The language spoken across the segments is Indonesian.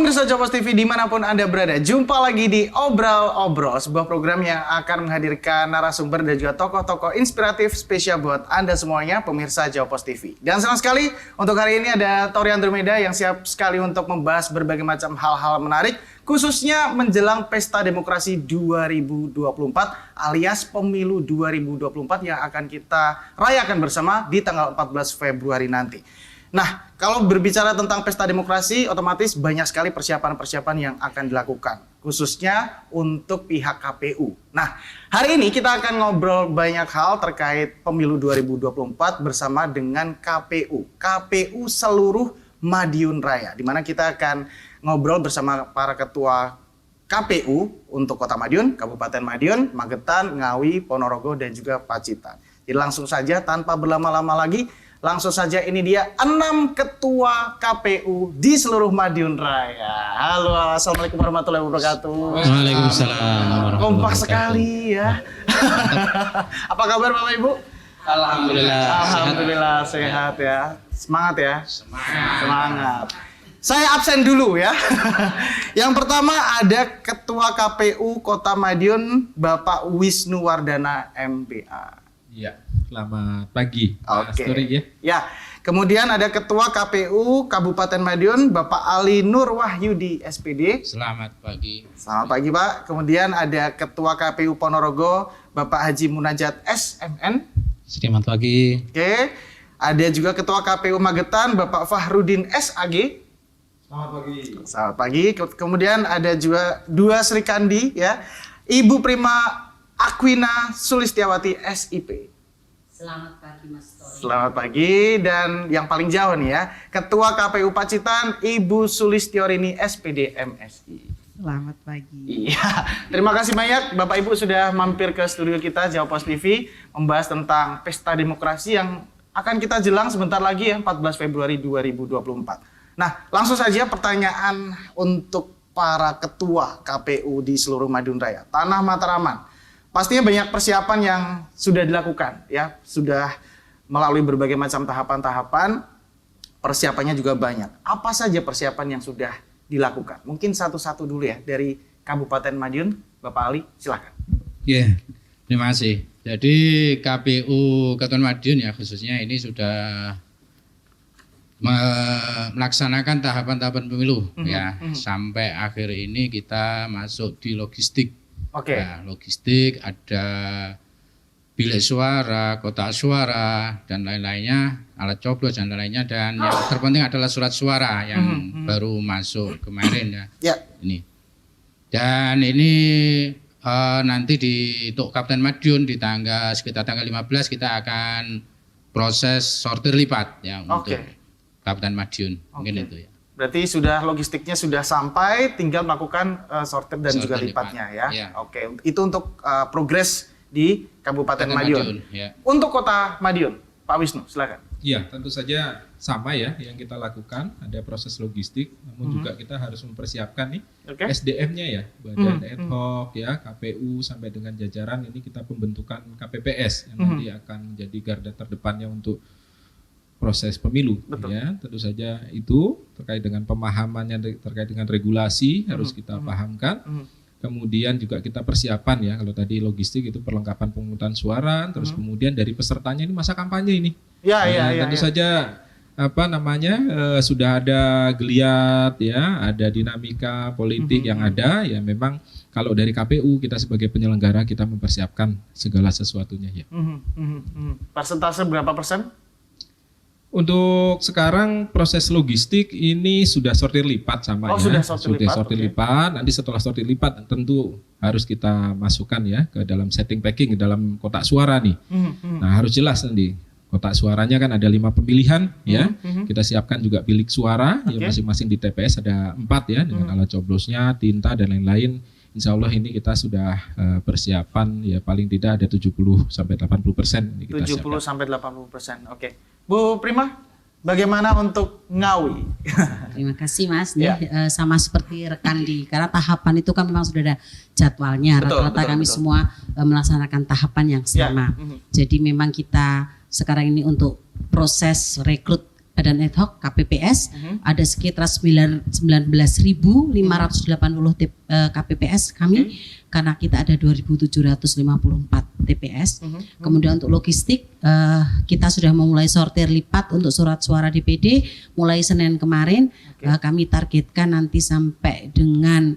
Pemirsa Jopos TV dimanapun Anda berada, jumpa lagi di Obrol-Obrol, sebuah program yang akan menghadirkan narasumber dan juga tokoh-tokoh inspiratif spesial buat Anda semuanya, pemirsa Jopos TV. Dan senang sekali untuk hari ini ada Tori Andromeda yang siap sekali untuk membahas berbagai macam hal-hal menarik, khususnya menjelang Pesta Demokrasi 2024 alias Pemilu 2024 yang akan kita rayakan bersama di tanggal 14 Februari nanti. Nah, kalau berbicara tentang pesta demokrasi, otomatis banyak sekali persiapan-persiapan yang akan dilakukan, khususnya untuk pihak KPU. Nah, hari ini kita akan ngobrol banyak hal terkait pemilu 2024 bersama dengan KPU seluruh Madiun Raya, di mana kita akan ngobrol bersama para ketua KPU untuk Kota Madiun, Kabupaten Madiun, Magetan, Ngawi, Ponorogo, dan juga Pacitan. Jadi langsung saja tanpa berlama-lama lagi, langsung saja ini dia 6 ketua KPU di seluruh Madiun Raya. Halo, assalamualaikum warahmatullahi wabarakatuh. Waalaikumsalam. Kompak sekali ya. Apa kabar Bapak Ibu? Alhamdulillah. Alhamdulillah sehat ya. Semangat ya. Semangat. Saya absen dulu ya. Yang pertama ada Ketua KPU Kota Madiun Bapak Wisnu Wardana MPA. Iya, selamat pagi. Oke. Ya. Ya, kemudian ada Ketua KPU Kabupaten Madiun Bapak Ali Nur Wahyudi SPD. Selamat pagi. Selamat pagi Pak. Kemudian ada Ketua KPU Ponorogo Bapak Haji Munajat SMN. Selamat pagi. Oke. Ada juga Ketua KPU Magetan Bapak Fahrudin SAG. Selamat pagi. Selamat pagi. Kemudian ada juga dua Sri Kandi ya. Ibu Prima Aquina Sulistiawati SIP. Selamat pagi Mas Tori. Selamat pagi, dan yang paling jauh nih ya, Ketua KPU Pacitan Ibu Sulistiorini SPD MSI. Selamat pagi. Iya, terima kasih banyak Bapak Ibu sudah mampir ke studio kita Jopos TV membahas tentang pesta demokrasi yang akan kita jelang sebentar lagi ya, 14 Februari 2024. Nah, langsung saja pertanyaan untuk para ketua KPU di seluruh Madiun Raya, Tanah Mataraman. Pastinya banyak persiapan yang sudah dilakukan ya, sudah melalui berbagai macam tahapan-tahapan, persiapannya juga banyak. Apa saja persiapan yang sudah dilakukan? Mungkin satu-satu dulu ya, dari Kabupaten Madiun, Bapak Ali, silakan. Ya, terima kasih. Jadi KPU Kabupaten Madiun ya khususnya ini sudah melaksanakan tahapan-tahapan pemilu ya, sampai akhir ini kita masuk di logistik. Oke. Nah, logistik, ada bilik suara, kotak suara, dan lain-lainnya, alat coblos dan lain-lainnya, dan yang terpenting adalah surat suara yang baru masuk kemarin ya. Ya. Ini. Dan ini nanti di untuk Kabupaten Madiun di sekitar tanggal 15 kita akan proses sortir lipat ya untuk Kabupaten Madiun. Mungkin itu ya. Berarti sudah logistiknya sudah sampai, tinggal melakukan sortir dan juga lipatnya ya. Ya. Oke, itu untuk progres di Kabupaten Madiun. Ya. Untuk Kota Madiun, Pak Wisnu, silakan. Iya, tentu saja sama ya yang kita lakukan, ada proses logistik, namun juga kita harus mempersiapkan nih SDM-nya ya, badan ad hoc ya, KPU sampai dengan jajaran ini kita pembentukan KPPS yang nanti akan menjadi garda terdepannya untuk proses pemilu. Betul. Ya, tentu saja itu terkait dengan pemahamannya terkait dengan regulasi harus kita pahamkan. Kemudian juga kita persiapan ya, kalau tadi logistik itu perlengkapan pemungutan suara, terus kemudian dari pesertanya ini masa kampanye ini. Tentu saja sudah ada geliat ya, ada dinamika politik yang ada ya, memang kalau dari KPU kita sebagai penyelenggara kita mempersiapkan segala sesuatunya ya. Persentase berapa persen? Untuk sekarang proses logistik ini sudah sortir lipat sama ya. Sudah sortir lipat. Nanti setelah sortir lipat tentu harus kita masukkan ya ke dalam setting packing ke dalam kotak suara nih. Nah, harus jelas nanti. Kotak suaranya kan ada 5 pemilihan ya. Kita siapkan juga bilik suara yang masing-masing di TPS ada 4 ya dengan alat coblosnya, tinta dan lain-lain. Insya Allah ini kita sudah persiapan ya paling tidak ada 70 sampai 80%. 70 sampai 80%. Oke. Bu Prima, bagaimana untuk Ngawi? Terima kasih Mas. Sama seperti rekan karena tahapan itu kan memang sudah ada jadwalnya. Rata-rata kami semua melaksanakan tahapan yang sama. Jadi memang kita sekarang ini untuk proses rekrut badan ad hoc KPPS ada sekitar 19.580 KPPS kami karena kita ada 2.754 TPS. Kemudian untuk logistik kita sudah memulai sortir lipat untuk surat suara DPD mulai Senin kemarin. Kami targetkan nanti sampai dengan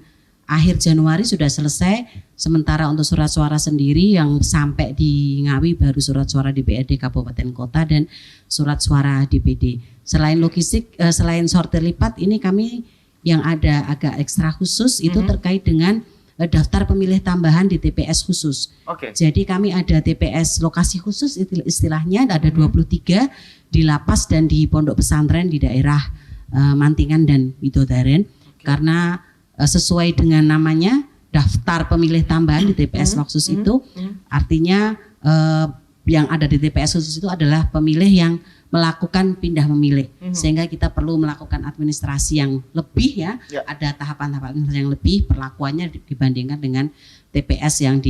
akhir Januari sudah selesai. Sementara untuk surat suara sendiri yang sampai di Ngawi baru surat suara DPRD Kabupaten Kota dan surat suara DPD. Selain logistik, selain sortir lipat, ini kami yang ada agak ekstra khusus itu terkait dengan daftar pemilih tambahan di TPS khusus. Jadi kami ada TPS lokasi khusus istilahnya ada 23 di lapas dan di pondok pesantren di daerah Mantingan dan Widodaren. Karena sesuai dengan namanya daftar pemilih tambahan di TPS khusus itu artinya yang ada di TPS khusus itu adalah pemilih yang melakukan pindah memilih sehingga kita perlu melakukan administrasi yang lebih ya. Ada tahapan-tahapan yang lebih perlakuannya dibandingkan dengan TPS yang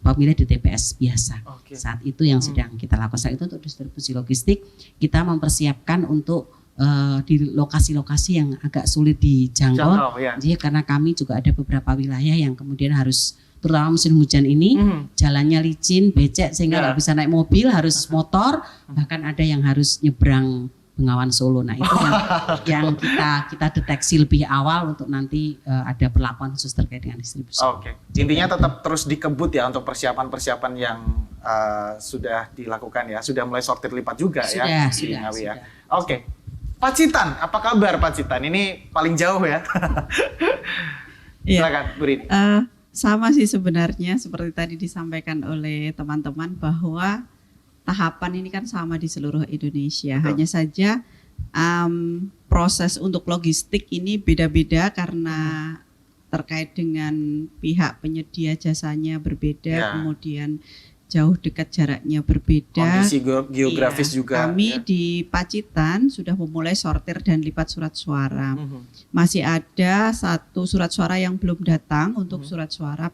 pemilih di TPS biasa. Saat itu yang sedang kita lakukan. Saat itu untuk distribusi logistik kita mempersiapkan untuk di lokasi-lokasi yang agak sulit dijangkau. Jadi karena kami juga ada beberapa wilayah yang kemudian harus terutama musim hujan ini jalannya licin, becek sehingga nggak bisa naik mobil, harus motor, bahkan ada yang harus nyebrang Bengawan Solo. Nah itu yang kita deteksi lebih awal untuk nanti ada perlakuan khusus terkait dengan distribusi. Intinya tetap terus dikebut ya untuk persiapan-persiapan yang sudah dilakukan ya, sudah mulai sortir lipat juga ya di Ngawi ya. Pacitan, apa kabar Pacitan? Ini paling jauh ya. Silakan, Bu Rini. Sama sih sebenarnya seperti tadi disampaikan oleh teman-teman bahwa tahapan ini kan sama di seluruh Indonesia. Hanya saja proses untuk logistik ini beda-beda karena terkait dengan pihak penyedia jasanya berbeda, kemudian jauh dekat jaraknya berbeda. Kondisi geografis juga. Kami di Pacitan sudah memulai sortir dan lipat surat suara. Masih ada satu surat suara yang belum datang untuk surat suara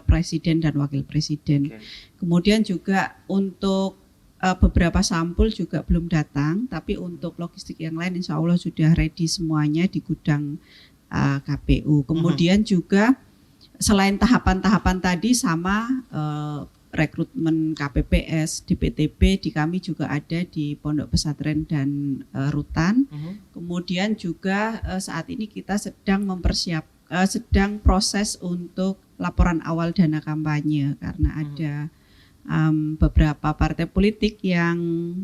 presiden dan wakil presiden. Kemudian juga untuk beberapa sampul juga belum datang, tapi untuk logistik yang lain insya Allah sudah ready semuanya di gudang KPU. Kemudian juga selain tahapan-tahapan tadi sama rekrutmen KPPS di PTB di kami juga ada di Pondok Pesantren dan Rutan. Kemudian juga saat ini kita sedang sedang proses untuk laporan awal dana kampanye karena ada beberapa partai politik yang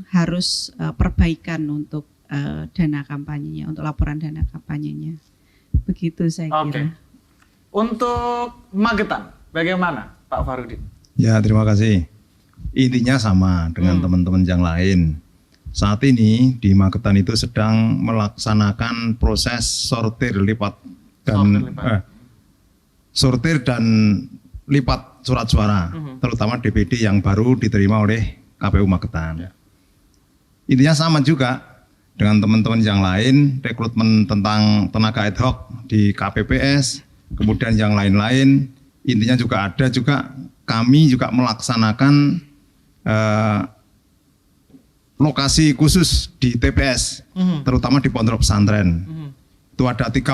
harus perbaikan untuk dana kampanyenya, untuk laporan dana kampanyenya. Begitu saya kira. Untuk Magetan, bagaimana Pak Farudin? Ya, terima kasih. Intinya sama dengan teman-teman yang lain. Saat ini di Magetan itu sedang melaksanakan proses sortir lipat lipat surat suara, terutama DPD yang baru diterima oleh KPU Magetan. Intinya sama juga dengan teman-teman yang lain, rekrutmen tentang tenaga ad hoc di KPPS, kemudian yang lain-lain. Intinya juga ada juga kami juga melaksanakan lokasi khusus di TPS, terutama di pondok pesantren. Itu ada 36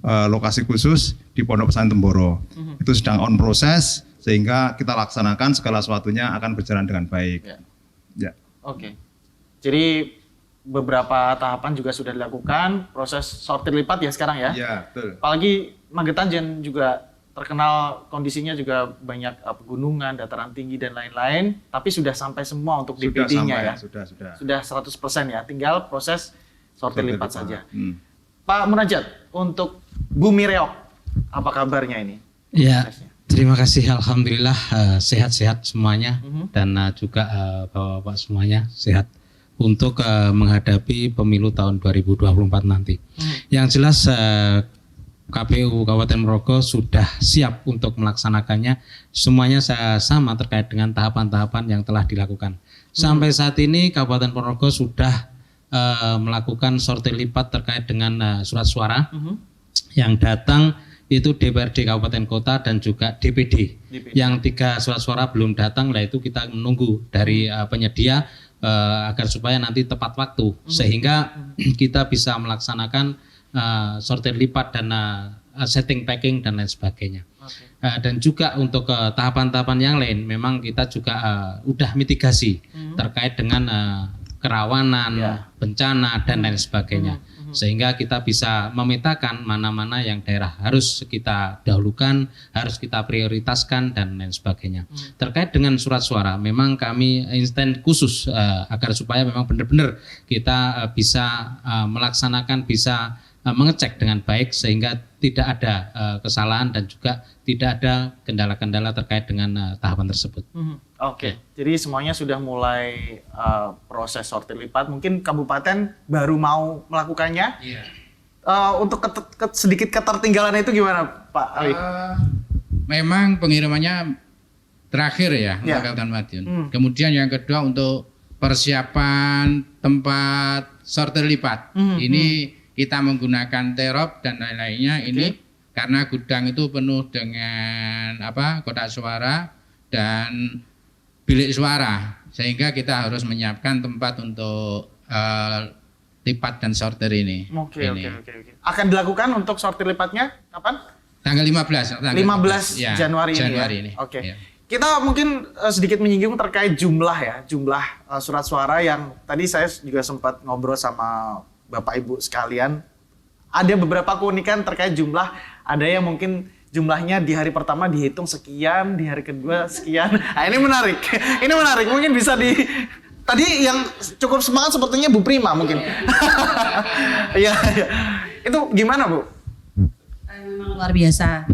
lokasi khusus di pondok pesantren Temboro. Itu sedang on proses sehingga kita laksanakan segala sesuatunya akan berjalan dengan baik. Jadi beberapa tahapan juga sudah dilakukan, proses sortir lipat ya sekarang ya. Betul. Apalagi Magetan juga terkenal kondisinya juga banyak pegunungan, dataran tinggi dan lain-lain, tapi sudah sampai semua untuk DPD-nya ya. Sudah 100% ya, tinggal proses sortir lipat saja. Pak Munajat, untuk Bumi Reok, apa kabarnya ini? Ya, terima kasih. Alhamdulillah sehat-sehat semuanya dan juga Bapak-bapak semuanya sehat untuk menghadapi pemilu tahun 2024 nanti. Yang jelas KPU Kabupaten Ponorogo sudah siap untuk melaksanakannya. Semuanya sama terkait dengan tahapan-tahapan yang telah dilakukan. Sampai saat ini Kabupaten Ponorogo sudah melakukan sortir lipat terkait dengan surat suara yang datang itu DPRD Kabupaten Kota dan juga DPD. Yang 3 surat suara belum datang, lah itu kita menunggu dari penyedia agar supaya nanti tepat waktu sehingga kita bisa melaksanakan sortir lipat dan setting packing dan lain sebagainya. Dan juga untuk tahapan-tahapan yang lain memang kita juga udah mitigasi terkait dengan kerawanan, bencana dan lain sebagainya. Sehingga kita bisa memetakan mana-mana yang daerah harus kita dahulukan, harus kita prioritaskan dan lain sebagainya. Terkait dengan surat suara, memang kami instan khusus agar supaya memang benar-benar kita bisa melaksanakan, bisa mengecek dengan baik sehingga tidak ada kesalahan dan juga tidak ada kendala-kendala terkait dengan tahapan tersebut. Oke. Jadi semuanya sudah mulai proses sortir lipat. Mungkin kabupaten baru mau melakukannya. Iya. Untuk sedikit ketertinggalan itu gimana, Pak Ali? Memang pengirimannya terakhir ya, Ya. Kabupaten Madiun. Kemudian yang kedua untuk persiapan tempat sortir lipat. Ini kita menggunakan terop dan lain-lainnya. Ini karena gudang itu penuh dengan kotak suara dan bilik suara, sehingga kita harus menyiapkan tempat untuk lipat dan sortir ini. Oke. Akan dilakukan untuk sortir lipatnya kapan? Tanggal 15. 15 Ya, Januari ini. Oke. Ya. Kita mungkin sedikit menyinggung terkait jumlah surat suara yang tadi saya juga sempat ngobrol sama Bapak Ibu sekalian. Ada beberapa keunikan terkait jumlah. Ada yang mungkin jumlahnya di hari pertama dihitung sekian, di hari kedua sekian. Nah, ini menarik. Ini menarik. Mungkin bisa tadi yang cukup semangat sepertinya Bu Prima mungkin. Iya. Itu gimana, Bu? Memang luar biasa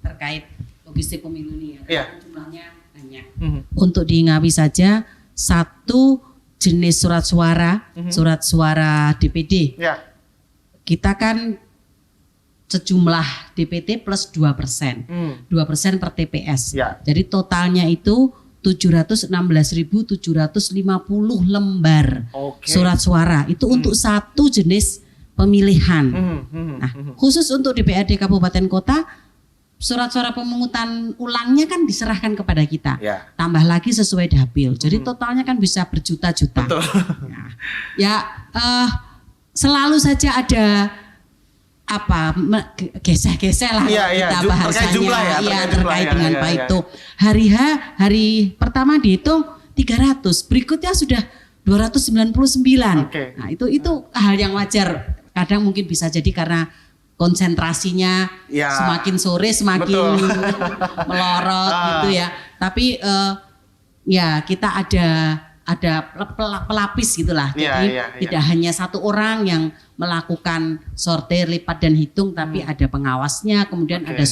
terkait logistik pemilu ini ya. Iya. Jumlahnya banyak. Untuk di Ngawi saja satu jenis surat suara DPD. Ya. Kita kan sejumlah DPT plus 2%. 2% per TPS. Ya. Jadi totalnya itu 716.750 lembar surat suara. Itu untuk satu jenis pemilihan. Nah, khusus untuk DPRD Kabupaten Kota, surat suara pemungutan ulangnya kan diserahkan kepada kita. Ya. Tambah lagi sesuai dapil. Jadi totalnya kan bisa berjuta-juta. Selalu saja ada geseh-geseh lah kita bahasanya. Terkait dengan Pak itu. Hari pertama dihitung 300, berikutnya sudah 299. Nah, itu hal yang wajar. Kadang mungkin bisa jadi karena konsentrasinya semakin sore semakin melorot gitu ya. Tapi kita ada pelapis gitulah. Jadi tidak hanya satu orang yang melakukan sortir, lipat dan hitung, tapi ada pengawasnya, kemudian ada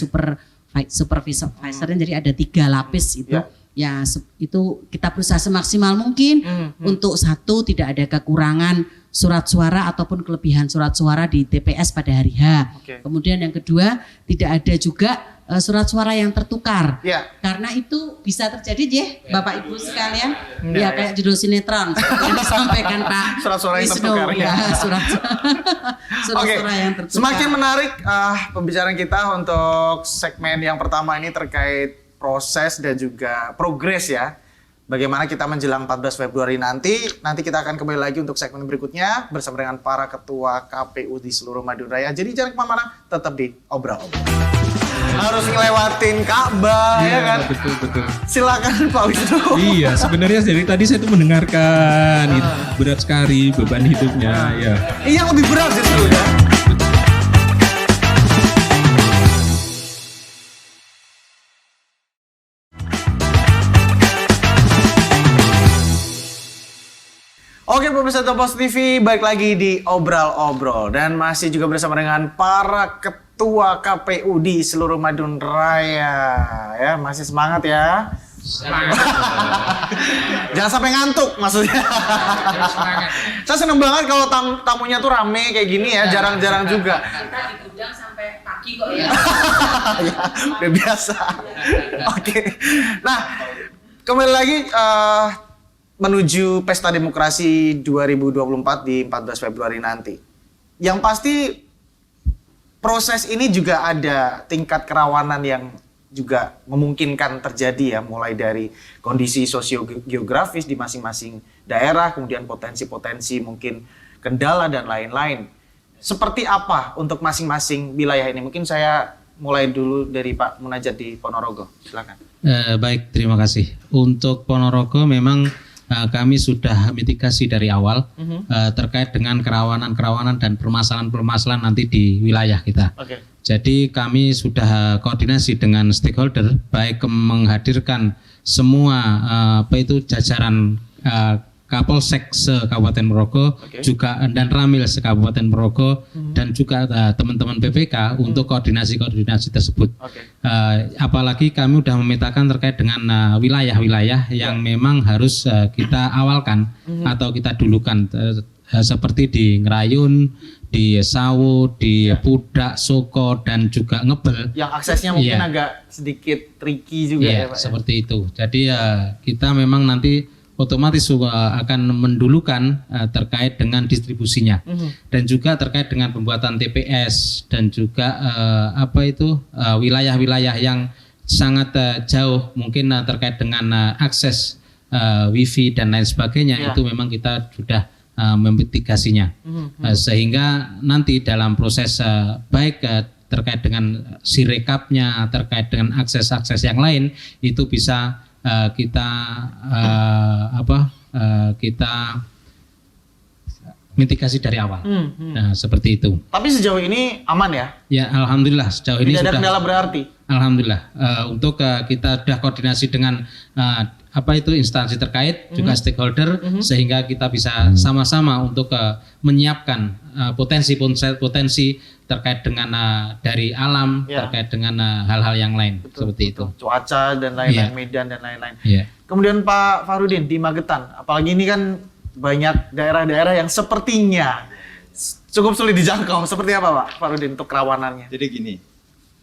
supervisornya, jadi ada 3 lapis itu. Ya itu kita berusaha semaksimal mungkin untuk satu tidak ada kekurangan surat suara ataupun kelebihan surat suara di TPS pada hari H. Kemudian yang kedua tidak ada juga surat suara yang tertukar. Karena itu bisa terjadi Bapak Ibu sekalian. Kayak judul sinetron yang disampaikan Pak surat suara yang Wisnu, tertukar. Surat suara yang tertukar. Semakin menarik pembicaraan kita untuk segmen yang pertama ini terkait proses dan juga progres ya. Bagaimana kita menjelang 14 Februari nanti kita akan kembali lagi untuk segmen berikutnya bersama dengan para ketua KPU di seluruh Madiun Raya. Jadi jangan kemana-mana, tetap di Obrol. Harus ngelewatin Ka'bah ya kan? Betul. Silakan Pak Wisnu. Iya, sebenarnya dari tadi saya tuh mendengarkan berat sekali beban hidupnya ya. Yang lebih berat justru ya. Oke pemirsa Topos TV, balik lagi di Obrol dan masih juga bersama dengan para ketua KPU di seluruh Madiun Raya. Ya, masih semangat ya. Semangat. Jangan sampai ngantuk maksudnya. Saya seneng banget kalau tamunya tuh rame kayak gini ya, jarang-jarang juga. Kita diundang sampai pagi kok ya. Ya, udah biasa. Oke. Nah, kembali lagi menuju Pesta Demokrasi 2024 di 14 Februari nanti. Yang pasti proses ini juga ada tingkat kerawanan yang juga memungkinkan terjadi ya, mulai dari kondisi sosiogeografis di masing-masing daerah, kemudian potensi-potensi mungkin kendala dan lain-lain. Seperti apa untuk masing-masing wilayah ini? Mungkin saya mulai dulu dari Pak Munajat di Ponorogo. Silakan. Baik, terima kasih. Untuk Ponorogo memang kami sudah mitigasi dari awal terkait dengan kerawanan-kerawanan dan permasalahan-permasalahan nanti di wilayah kita. Oke. Jadi kami sudah koordinasi dengan stakeholder, baik menghadirkan semua jajaran Kapolsek se-Kabupaten Ponorogo, juga dan Ramil se-Kabupaten Ponorogo, dan juga teman-teman PPK untuk koordinasi-koordinasi tersebut. Apalagi kami sudah memetakan terkait dengan wilayah-wilayah yang memang harus kita awalkan atau kita dulukan, seperti di Ngerayun, di Sawu, di Pudak, Soko, dan juga Ngebel. Yang aksesnya mungkin agak sedikit tricky juga ya Pak. Seperti itu. Jadi kita memang nanti otomatis akan mendulukan terkait dengan distribusinya dan juga terkait dengan pembuatan TPS dan juga wilayah-wilayah yang sangat jauh mungkin terkait dengan akses wifi dan lain sebagainya, itu memang kita sudah memitigasinya sehingga nanti dalam proses baik terkait dengan sirekapnya, terkait dengan akses-akses yang lain itu bisa kita mitigasi dari awal. Nah, seperti itu. Tapi sejauh ini aman ya? Ya, alhamdulillah sejauh ini tidak ada sudah kendala berarti. Alhamdulillah. Untuk kita sudah koordinasi dengan instansi terkait juga stakeholder sehingga kita bisa sama-sama untuk menyiapkan potensi terkait dengan dari alam, terkait dengan hal-hal yang lain. Seperti itu. Cuaca dan lain-lain, medan dan lain-lain. Kemudian Pak Farudin di Magetan, apalagi ini kan banyak daerah-daerah yang sepertinya cukup sulit dijangkau. Seperti apa Pak Farudin untuk kerawanannya? Jadi gini,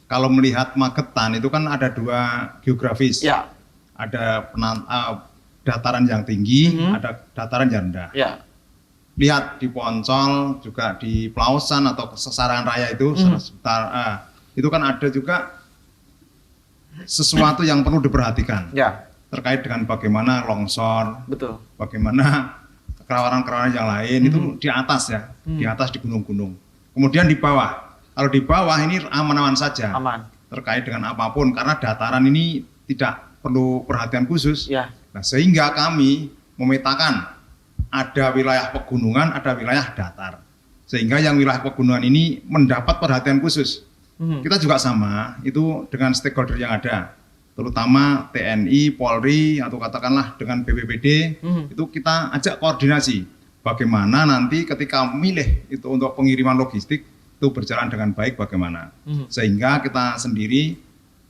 kalau melihat Magetan itu kan ada dua geografis. Ya. Ada dataran yang tinggi, ada dataran yang rendah. Ya. Lihat di Poncol, juga di Pelausan atau Sarangan Raya itu, itu kan ada juga sesuatu yang perlu diperhatikan. Ya. Terkait dengan bagaimana longsor, betul, bagaimana kerawanan-kerawanan yang lain itu di atas ya, di atas di gunung-gunung. Kemudian di bawah, kalau di bawah ini aman-aman saja, terkait dengan apapun karena dataran ini tidak perlu perhatian khusus. Ya. Nah, sehingga kami memetakan ada wilayah pegunungan, ada wilayah datar. Sehingga yang wilayah pegunungan ini mendapat perhatian khusus. Kita juga sama, itu dengan stakeholder yang ada. Terutama TNI, Polri, atau katakanlah dengan BPBD, itu kita ajak koordinasi. Bagaimana nanti ketika memilih itu untuk pengiriman logistik, itu berjalan dengan baik bagaimana. Sehingga kita sendiri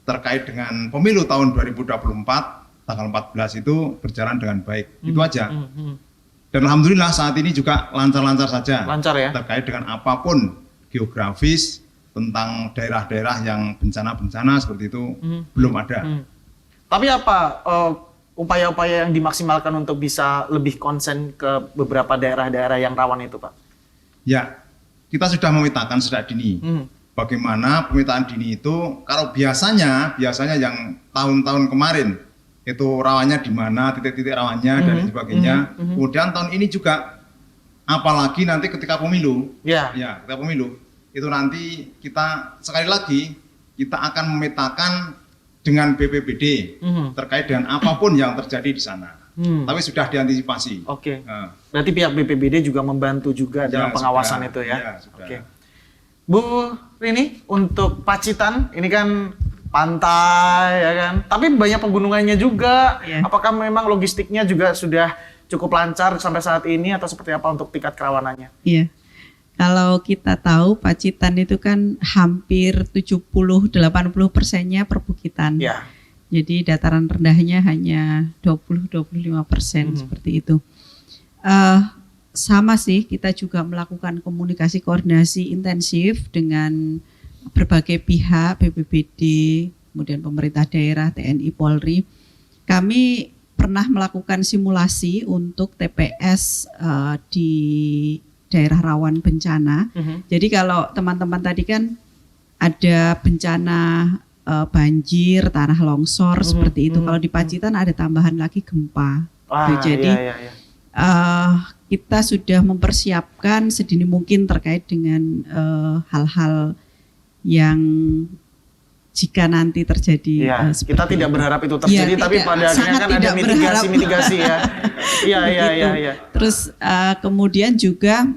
terkait dengan pemilu tahun 2024, tanggal 14 itu berjalan dengan baik. Itu aja. Dan alhamdulillah saat ini juga lancar-lancar saja. Lancar ya? Terkait dengan apapun geografis, tentang daerah-daerah yang bencana-bencana seperti itu belum ada. Tapi apa upaya-upaya yang dimaksimalkan untuk bisa lebih konsen ke beberapa daerah-daerah yang rawan itu Pak? Ya, kita sudah memetakan sejak dini. Bagaimana pemetaan dini itu, kalau biasanya yang tahun-tahun kemarin itu rawannya di mana, titik-titik rawannya dan sebagainya. Kemudian tahun ini juga, apalagi nanti ketika pemilu, ketika pemilu itu nanti kita sekali lagi kita akan memetakan dengan BPBD terkait dengan apapun yang terjadi di sana. Tapi sudah diantisipasi. Oke. Berarti pihak BPBD juga membantu juga dalam pengawasan itu ya. Oke. Bu Rini, untuk Pacitan ini kan pantai ya kan, tapi banyak pegunungannya juga. Apakah memang logistiknya juga sudah cukup lancar sampai saat ini atau seperti apa untuk tingkat kerawanannya? Iya. Kalau kita tahu Pacitan itu kan hampir 70-80%-nya perbukitan. Ya. Jadi dataran rendahnya hanya 20-25% seperti itu. Sama sih, kita juga melakukan komunikasi koordinasi intensif dengan berbagai pihak, BPBD, kemudian pemerintah daerah, TNI, Polri. Kami pernah melakukan simulasi untuk TPS di daerah rawan bencana. Jadi kalau teman-teman tadi kan ada bencana banjir, tanah longsor seperti itu. Kalau di Pacitan ada tambahan lagi gempa. Jadi kita sudah mempersiapkan sedini mungkin terkait dengan hal-hal yang jika nanti terjadi kita tidak berharap itu terjadi, tapi pada akhirnya kan ada mitigasi ya. Iya. Terus kemudian juga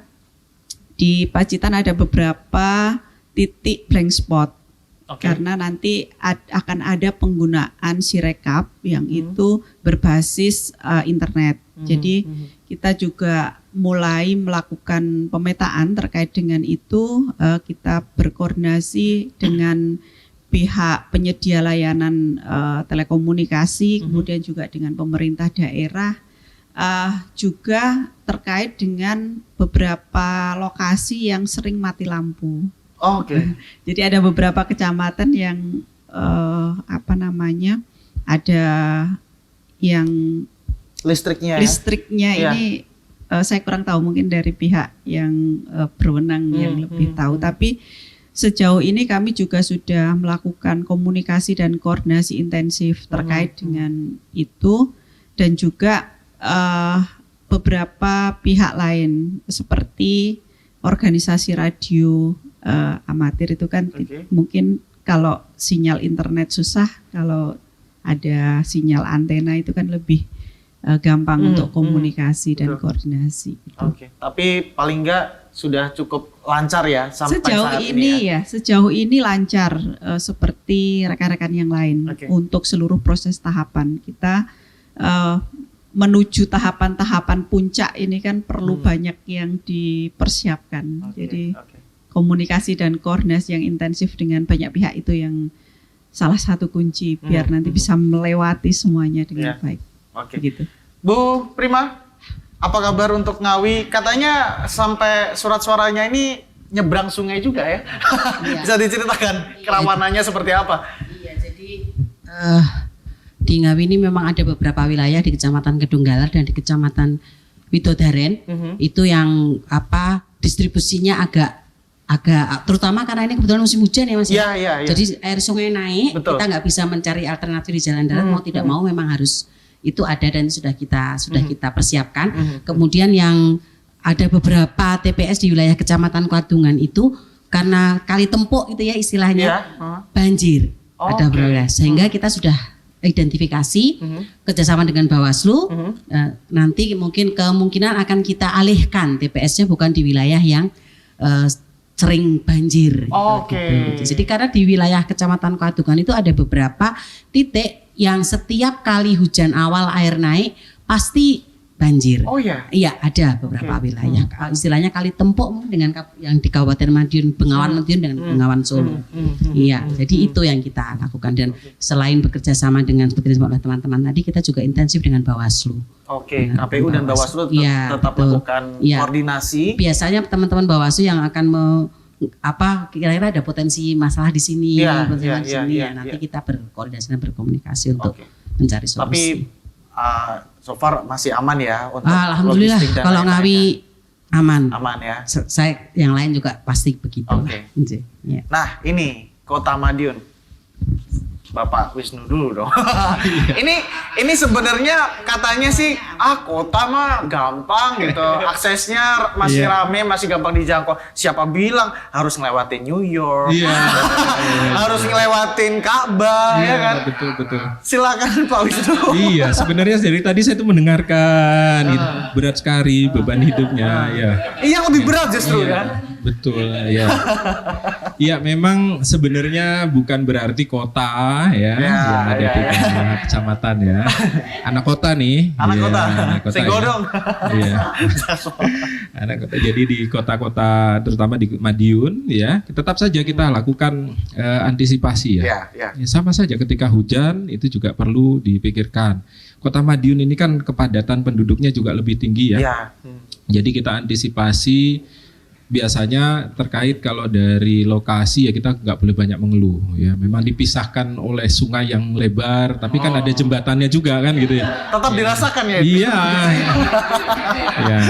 di Pacitan ada beberapa titik blank spot. Karena nanti akan ada penggunaan Sirekap yang itu berbasis internet. Jadi kita juga mulai melakukan pemetaan terkait dengan itu. Kita berkoordinasi dengan pihak penyedia layanan telekomunikasi, kemudian juga dengan pemerintah daerah, juga terkait dengan beberapa lokasi yang sering mati lampu. Jadi ada beberapa kecamatan yang ada yang listriknya ini saya kurang tahu, mungkin dari pihak yang berwenang yang lebih tahu. Tapi sejauh ini kami juga sudah melakukan komunikasi dan koordinasi intensif terkait dengan itu, dan juga beberapa pihak lain seperti organisasi radio amatir itu kan mungkin kalau sinyal internet susah, kalau ada sinyal antena itu kan lebih gampang untuk komunikasi dan koordinasi. Tapi paling enggak sudah cukup lancar ya sampai saat ini ya? Sejauh ini lancar seperti rekan-rekan yang lain. Untuk seluruh proses tahapan kita menuju tahapan-tahapan puncak ini kan perlu banyak yang dipersiapkan. Jadi komunikasi dan koordinasi yang intensif dengan banyak pihak itu yang salah satu kunci biar nanti bisa melewati semuanya dengan baik. Gitu. Bu Prima, apa kabar untuk Ngawi? Katanya sampai surat suaranya ini nyebrang sungai juga ya? Bisa diceritakan kerawanannya seperti apa? Iya, jadi di Ngawi ini memang ada beberapa wilayah di Kecamatan Kedunggalar dan di Kecamatan Widodaren itu yang distribusinya agak terutama karena ini kebetulan musim hujan ya Mas. Iya. Jadi air sungai naik, kita nggak bisa mencari alternatif di jalan darat, mau tidak mau memang harus itu ada dan sudah kita persiapkan. Kemudian yang ada beberapa TPS di wilayah Kecamatan Kwadungan itu karena kali tempuk itu ya istilahnya banjir. Ada beberapa sehingga kita sudah identifikasi kerjasama dengan Bawaslu. Nanti mungkin kemungkinan akan kita alihkan TPS-nya bukan di wilayah yang sering banjir. Gitu. Jadi karena di wilayah Kecamatan Kwadungan itu ada beberapa titik yang setiap kali hujan awal air naik pasti banjir. Iya, ada beberapa wilayah. Istilahnya kali tempuk dengan yang di Kabupaten Madiun, Bengawan Madiun dengan Bengawan Solo. Iya, jadi itu yang kita lakukan, dan selain bekerja sama dengan seperti oleh teman-teman tadi, kita juga intensif dengan Bawaslu. KPU dan Bawaslu tetap melakukan koordinasi. Biasanya teman-teman Bawaslu yang akan kira-kira ada potensi masalah di sini, nanti kita berkoordinasi dan berkomunikasi untuk mencari solusi. Tapi so far masih aman ya untuk alhamdulillah kalau Ngawi aman ya. Saya yang lain juga pasti begitu. Nah ini Kota Madiun, Bapak Wisnu dulu dong. ini sebenarnya katanya sih kota mah gampang gitu, aksesnya masih rame, masih gampang dijangkau. Siapa bilang harus ngelewatin New York, harus ngelewatin Ka'bah, ya kan? Betul. Silakan Pak Wisnu. Iya, sebenarnya dari tadi saya tuh mendengarkan berat sekali beban hidupnya. Yang lebih berat justru ya. Betul ya. Iya, memang sebenarnya bukan berarti kota yang ada di kecamatan ya. Anak kota nih. Anak kota. Segodong. Iya. Anak kota. Jadi di kota-kota terutama di Madiun ya, tetap saja kita lakukan antisipasi ya. Sama saja ketika hujan itu juga perlu dipikirkan. Kota Madiun ini kan kepadatan penduduknya juga lebih tinggi ya. Jadi kita antisipasi biasanya terkait kalau dari lokasi ya kita nggak boleh banyak mengeluh ya. Memang dipisahkan oleh sungai yang lebar, tapi kan ada jembatannya juga kan gitu ya. Tetap dirasakan ya. Iya, ya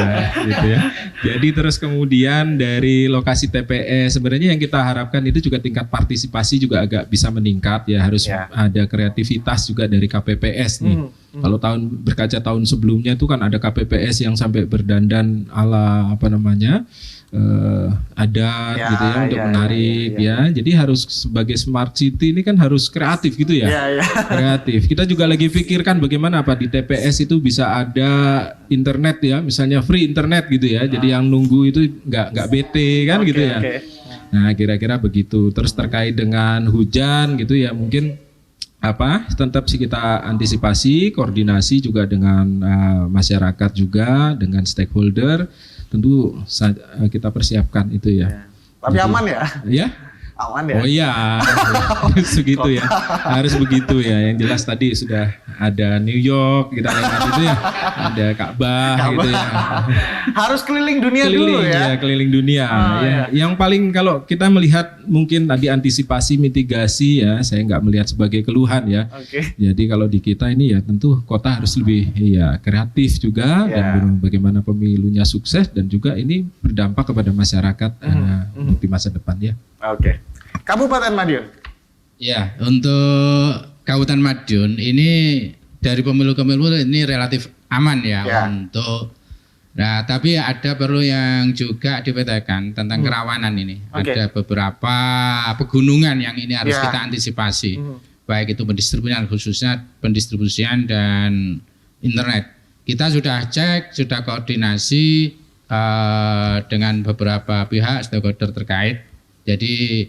gitu ya. Jadi terus kemudian dari lokasi TPS sebenarnya yang kita harapkan itu juga tingkat partisipasi juga agak bisa meningkat ya. Harus ada kreativitas juga dari KPPS nih. Kalau berkaca tahun sebelumnya itu kan ada KPPS yang sampai berdandan ala apa namanya adat gitu ya untuk menarik ya. Jadi harus sebagai smart city ini kan harus kreatif gitu ya. Kreatif. Kita juga lagi pikirkan bagaimana apa di TPS itu bisa ada internet ya, misalnya free internet gitu ya. Jadi yang nunggu itu nggak bete kan gitu ya. Nah kira-kira begitu. Terus terkait dengan hujan gitu ya mungkin tetap sih kita antisipasi, koordinasi juga dengan masyarakat juga, dengan stakeholder, tentu kita persiapkan itu ya. Tapi aman ya? Ya? Aman ya? Oh iya, segitu ya, harus begitu ya. Yang jelas tadi sudah ada New York, kita lewat itu ya, ada Ka'bah gitu ya. Harus keliling dunia dulu ya? Keliling dunia. Yang paling kalau kita melihat mungkin tadi antisipasi mitigasi ya, saya nggak melihat sebagai keluhan ya. Jadi kalau di kita ini ya tentu kota harus lebih kreatif juga dan bagaimana pemilunya sukses dan juga ini berdampak kepada masyarakat di masa depan ya. Kabupaten Madiun. Ya, untuk Kabupaten Madiun ini dari pemilu-pemilu ini relatif aman ya untuk. Nah, tapi ada perlu yang juga dipetakan tentang kerawanan ini. Ada beberapa pegunungan yang ini harus kita antisipasi. Baik itu pendistribusian, khususnya pendistribusian dan internet. Kita sudah cek, sudah koordinasi dengan beberapa pihak stakeholder terkait. Jadi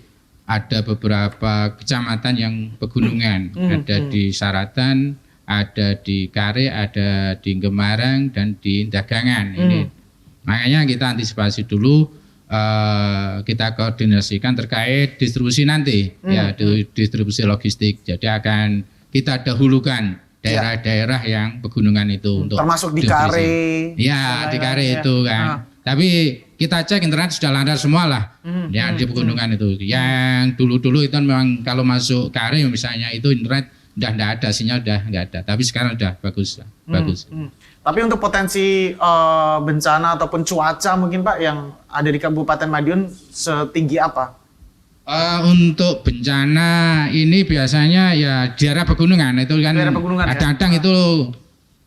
ada beberapa kecamatan yang pegunungan, ada di Saratan, ada di Kare, ada di Gemarang dan di Dagangan. Ini makanya kita antisipasi dulu, kita koordinasikan terkait distribusi nanti, ya distribusi logistik. Jadi akan kita dahulukan daerah-daerah yang pegunungan itu untuk termasuk di Kare. Ya, di Kare itu kan. Tapi kita cek internet sudah lancar semua lah, ya di pegunungan itu. Yang dulu-dulu itu memang kalau masuk Kare misalnya itu internet udah nggak ada, sinyal udah nggak ada. Tapi sekarang udah bagus. Tapi untuk potensi bencana ataupun cuaca mungkin Pak yang ada di Kabupaten Madiun setinggi apa? Untuk bencana ini biasanya ya di daerah pegunungan itu kan kadang-kadang itu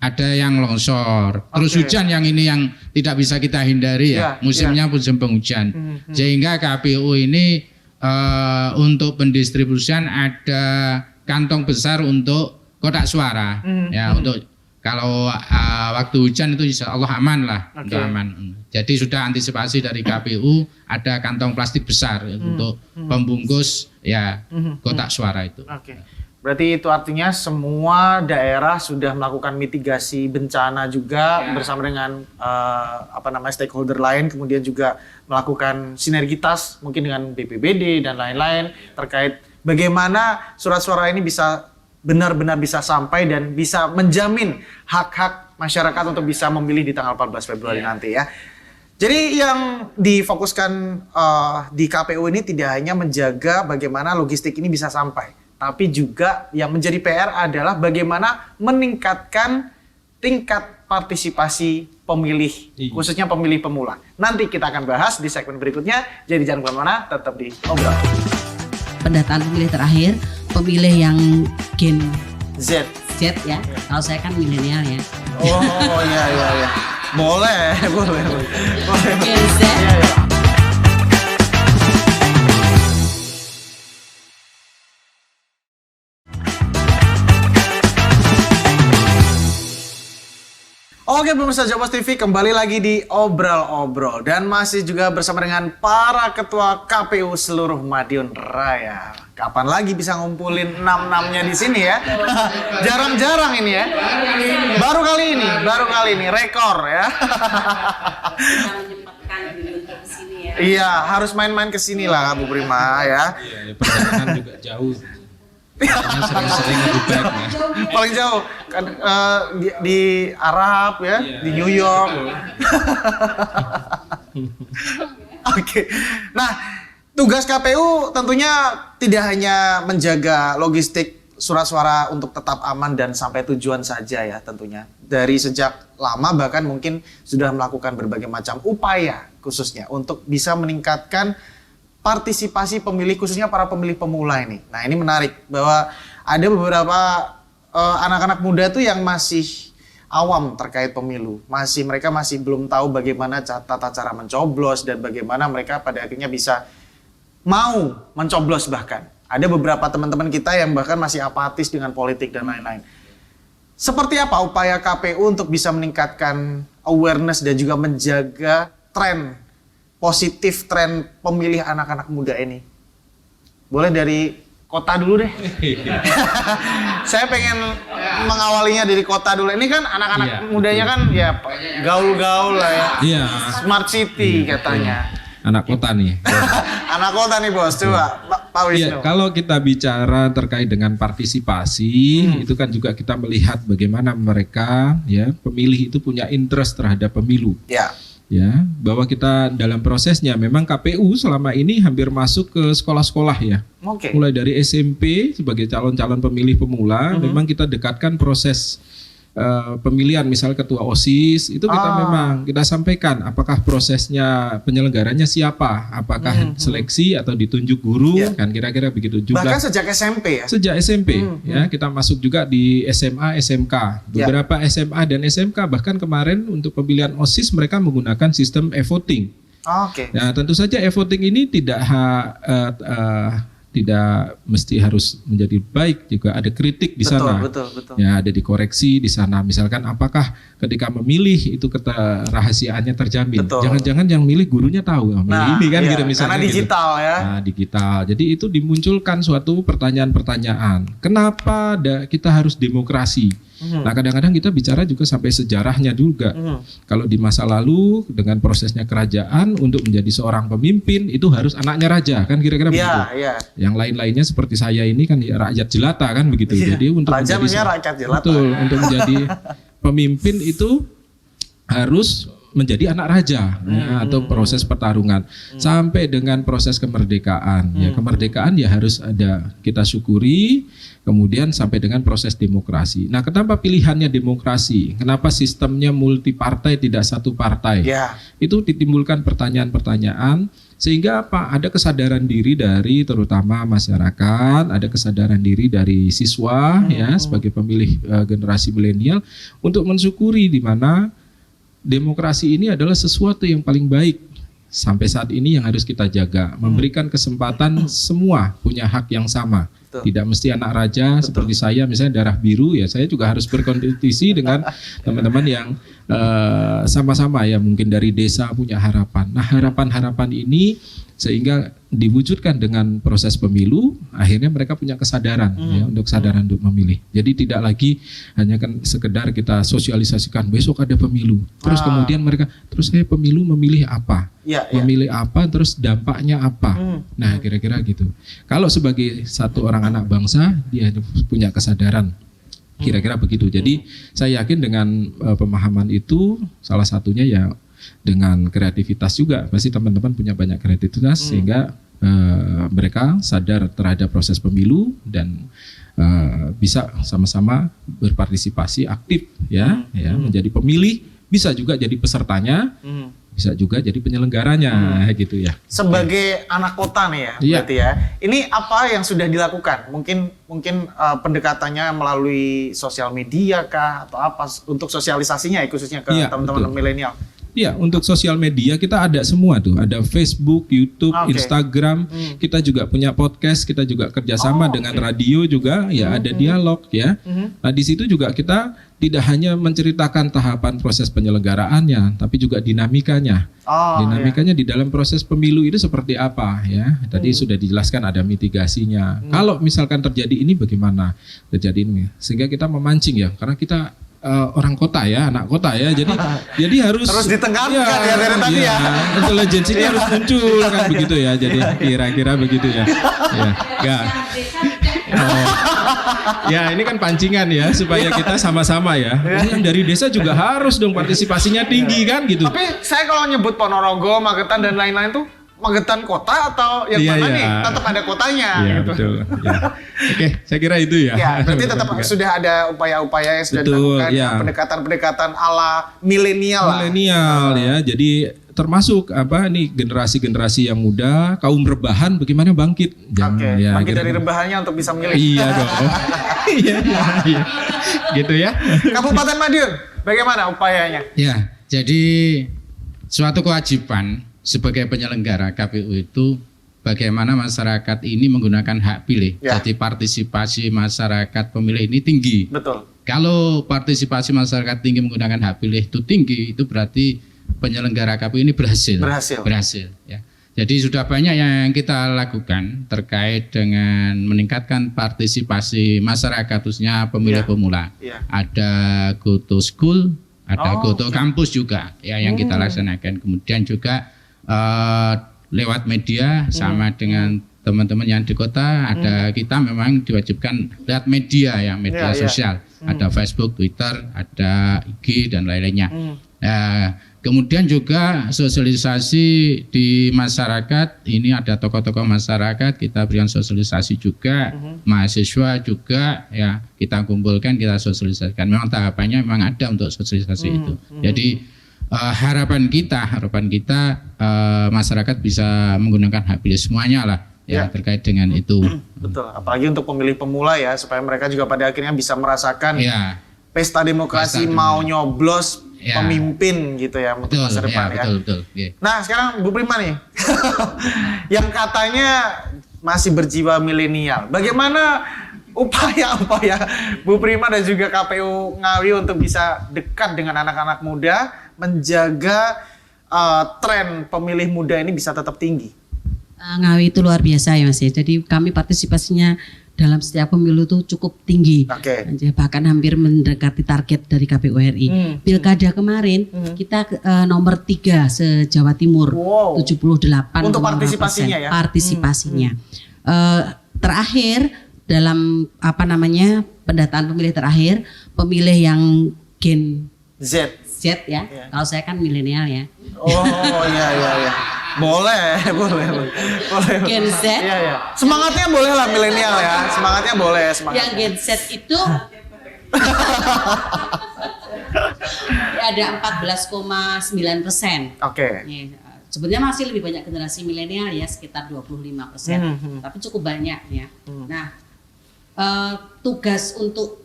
ada yang longsor, terus hujan yang ini yang tidak bisa kita hindari ya, musimnya musim penghujan. Sehingga KPU ini untuk pendistribusian ada kantong besar untuk kotak suara, ya untuk kalau waktu hujan itu insya Allah aman lah, untuk aman. Jadi sudah antisipasi dari KPU ada kantong plastik besar untuk pembungkus ya kotak suara itu. Berarti itu artinya semua daerah sudah melakukan mitigasi bencana juga bersama dengan stakeholder lain, kemudian juga melakukan sinergitas mungkin dengan BPBD dan lain-lain terkait bagaimana surat suara ini bisa benar-benar bisa sampai dan bisa menjamin hak-hak masyarakat untuk bisa memilih di tanggal 14 Februari nanti ya. Jadi yang difokuskan di KPU ini tidak hanya menjaga bagaimana logistik ini bisa sampai, tapi juga yang menjadi PR adalah bagaimana meningkatkan tingkat partisipasi pemilih, khususnya pemilih pemula. Nanti kita akan bahas di segmen berikutnya, jadi jangan kemana-mana, tetap di Obrol. Pendataan pemilih terakhir, pemilih yang gen Z ya, kalau saya kan milenial ya. Oh iya. Boleh. Gen Z. Oke pemirsa Jobos TV, kembali lagi di Obrol dan masih juga bersama dengan para ketua KPU seluruh Madiun Raya. Kapan lagi bisa ngumpulin 6-6-nya di sini ya? Jarang-jarang ini ya. Baru kali ini rekor ya. Iya, harus main-main ke sini lah Bu Prima ya. Iya, perjalanan juga jauh. Sering-sering lebih baik ya. Paling jauh kan di Arab ya, di New York. Oke. Nah, tugas KPU tentunya tidak hanya menjaga logistik surat suara untuk tetap aman dan sampai tujuan saja ya tentunya. Dari sejak lama bahkan mungkin sudah melakukan berbagai macam upaya khususnya untuk bisa meningkatkan partisipasi pemilih khususnya para pemilih pemula ini. Nah, ini menarik bahwa ada beberapa anak-anak muda tuh yang masih awam terkait pemilu. Mereka masih belum tahu bagaimana tata cara mencoblos dan bagaimana mereka pada akhirnya bisa mau mencoblos bahkan. Ada beberapa teman-teman kita yang bahkan masih apatis dengan politik dan lain-lain. Seperti apa upaya KPU untuk bisa meningkatkan awareness dan juga menjaga tren positif, tren pemilih anak-anak muda ini? Boleh dari kota dulu deh. Saya pengen mengawalinya dari kota dulu. Ini kan anak-anak mudanya kan ya gaul-gaul lah ya. Iya. Smart city katanya. Anak kota nih. Anak kota nih bos, coba Pak Wisnu. Iya, kalau kita bicara terkait dengan partisipasi, itu kan juga kita melihat bagaimana mereka ya pemilih itu punya interest terhadap pemilu. Ya. Ya, bahwa kita dalam prosesnya memang KPU selama ini hampir masuk ke sekolah-sekolah ya. Oke. Mulai dari SMP sebagai calon-calon pemilih pemula, memang kita dekatkan proses pemilihan misal ketua OSIS itu kita sampaikan apakah prosesnya penyelenggaranya siapa, apakah seleksi atau ditunjuk guru kan kira-kira begitu. Bahkan sejak SMP ya. Sejak SMP ya kita masuk juga di SMA, SMK. Beberapa SMA dan SMK bahkan kemarin untuk pemilihan OSIS mereka menggunakan sistem e-voting. Oke. Nah, tentu saja e-voting ini tidak mesti harus menjadi baik, juga ada kritik di sana. Betul. Ya, ada dikoreksi di sana. Misalkan apakah ketika memilih itu rahasiaannya terjamin. Jangan-jangan yang milih gurunya tahu ini kan gitu misalnya. Karena digital gitu. ya. Nah, digital. Jadi itu dimunculkan suatu pertanyaan-pertanyaan. Kenapa kita harus demokrasi? Nah, kadang-kadang kita bicara juga sampai sejarahnya juga. Kalau di masa lalu dengan prosesnya kerajaan untuk menjadi seorang pemimpin itu harus anaknya raja kan kira-kira begitu. Iya. Yang lain-lainnya seperti saya ini kan ya rakyat jelata kan begitu. Jadi untuk raja menjadi rakyat jelata. Betul, untuk menjadi pemimpin itu harus menjadi anak raja atau proses pertarungan sampai dengan proses kemerdekaan. Ya, kemerdekaan ya harus ada kita syukuri, kemudian sampai dengan proses demokrasi. Nah, kenapa pilihannya demokrasi? Kenapa sistemnya multi partai tidak satu partai? Ya. Itu ditimbulkan pertanyaan-pertanyaan sehingga apa? Ada kesadaran diri dari terutama masyarakat, ada kesadaran diri dari siswa ya sebagai pemilih generasi milenial untuk mensyukuri di mana demokrasi ini adalah sesuatu yang paling baik sampai saat ini yang harus kita jaga, memberikan kesempatan semua punya hak yang sama. Tidak mesti anak raja seperti saya misalnya darah biru ya saya juga harus berkompetisi dengan teman-teman yang sama-sama ya mungkin dari desa punya harapan. Nah, harapan-harapan ini sehingga diwujudkan dengan proses pemilu, akhirnya mereka punya kesadaran ya untuk kesadaran untuk memilih. Jadi tidak lagi hanya kan sekedar kita sosialisasikan besok ada pemilu. Terus kemudian mereka terus saya pemilu memilih apa? Memilih apa terus dampaknya apa? Nah, kira-kira gitu. Kalau sebagai satu orang anak bangsa dia punya kesadaran kira-kira begitu. Jadi saya yakin dengan pemahaman itu salah satunya ya dengan kreativitas juga, pasti teman-teman punya banyak kreativitas sehingga mereka sadar terhadap proses pemilu dan bisa sama-sama berpartisipasi aktif ya, menjadi pemilih, bisa juga jadi pesertanya, bisa juga jadi penyelenggaranya gitu ya. Sebagai anak kota nih ya, berarti ya. Ini apa yang sudah dilakukan? Mungkin pendekatannya melalui sosial media kah atau apa untuk sosialisasinya ya khususnya ke teman-teman milenial? Iya, untuk sosial media kita ada semua tuh, ada Facebook, YouTube, Instagram. Kita juga punya podcast, kita juga kerjasama dengan radio juga, ya ada dialog ya. Nah di situ juga kita tidak hanya menceritakan tahapan proses penyelenggaraannya, tapi juga dinamikanya. Dinamikanya di dalam proses pemilu itu seperti apa ya? Tadi sudah dijelaskan ada mitigasinya. Kalau misalkan terjadi ini bagaimana terjadi ini? Sehingga kita memancing ya, karena kita orang kota ya, anak kota ya, jadi harus terus ditengahkan ya dari tadi ya. Intelijensinya harus muncul kan begitu ya, jadi kira-kira begitu ya. Oh. Ya ini kan pancingan ya supaya kita sama-sama ya. Oh, yang dari desa juga harus dong partisipasinya tinggi kan gitu. Tapi saya kalau nyebut Ponorogo, Magetan dan lain-lain tuh Magetan kota atau yang mana nih? Tetap ada kotanya Iya gitu. betul. Ya. Oke, saya kira itu ya. Ya, berarti tetap sudah ada upaya-upaya yang sudah dilakukan, ya. pendekatan-pendekatan ala milenial lah. Milenial ya. Jadi termasuk nih generasi-generasi yang muda, kaum rebahan bagaimana bangkit. Bangkit dari rebahannya untuk bisa memilih. Iya dong. Iya. Gitu ya. Kabupaten Madiun, bagaimana upayanya? Ya, jadi suatu kewajiban sebagai penyelenggara KPU itu bagaimana masyarakat ini menggunakan hak pilih. Ya. Jadi partisipasi masyarakat pemilih ini tinggi. Betul. Kalau partisipasi masyarakat tinggi menggunakan hak pilih itu tinggi, itu berarti penyelenggara KPU ini berhasil. Ya. Jadi sudah banyak yang kita lakukan terkait dengan meningkatkan partisipasi masyarakat khususnya pemilih pemula. Ya. Ada Go to School, ada Go to Campus juga ya yang kita laksanakan. Kemudian juga lewat media sama dengan teman-teman yang di kota ada kita memang diwajibkan lewat media ya media sosial. Ada Facebook, Twitter, ada IG dan lain-lainnya. Kemudian juga sosialisasi di masyarakat, ini ada tokoh-tokoh masyarakat, kita berikan sosialisasi juga, mahasiswa juga, ya kita kumpulkan, kita sosialisasikan. Memang tahapannya memang ada untuk sosialisasi itu. Jadi harapan kita masyarakat bisa menggunakan hak pilih semuanya lah, ya terkait dengan itu. Betul, apalagi untuk pemilih pemula ya, supaya mereka juga pada akhirnya bisa merasakan pesta demokrasi mau nyoblos pemimpin gitu ya untuk masa depan ya. Betul. Nah sekarang Bu Prima nih, yang katanya masih berjiwa milenial. Bagaimana upaya-upaya Bu Prima dan juga KPU Ngawi untuk bisa dekat dengan anak-anak muda, menjaga tren pemilih muda ini bisa tetap tinggi? Ngawi itu luar biasa ya Mas ya. Jadi kami partisipasinya dalam setiap pemilu itu cukup tinggi. Bahkan hampir mendekati target dari KPU RI. Pilkada kemarin kita nomor 3 se-Jawa Timur. 78,5% untuk partisipasinya ya. Terakhir dalam pendataan pemilih terakhir, pemilih yang Gen Z ya. Kalau saya kan milenial ya. Oh iya. Boleh. Gen Z. Iya. Semangatnya boleh lah milenial ya. Semangatnya boleh. Yang Gen Z itu ada 14,9%. Sebenarnya masih lebih banyak generasi milenial ya, sekitar 25%. Tapi cukup banyak ya. Nah, tugas untuk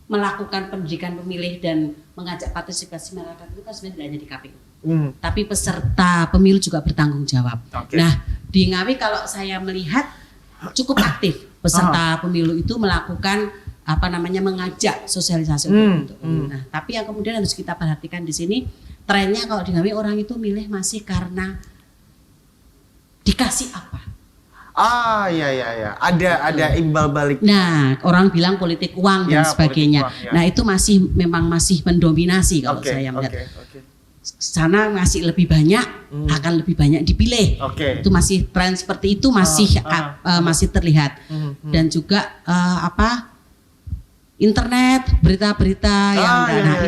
melakukan pendidikan pemilih dan mengajak partisipasi masyarakat itu kan sebenarnya tidak hanya di KPU. Tapi peserta pemilu juga bertanggung jawab. Nah, di Ngawi kalau saya melihat cukup aktif peserta pemilu itu melakukan mengajak sosialisasi untuk pemilu. Nah, tapi yang kemudian harus kita perhatikan di sini trennya kalau di Ngawi orang itu milih masih karena dikasih apa? Iya. Ada imbal balik. Nah, orang bilang politik uang dan sebagainya. Nah, itu memang masih mendominasi kalau saya melihat. Sana masih lebih banyak, akan lebih banyak dipilih. Itu masih tren seperti itu masih terlihat. Dan juga internet, berita-berita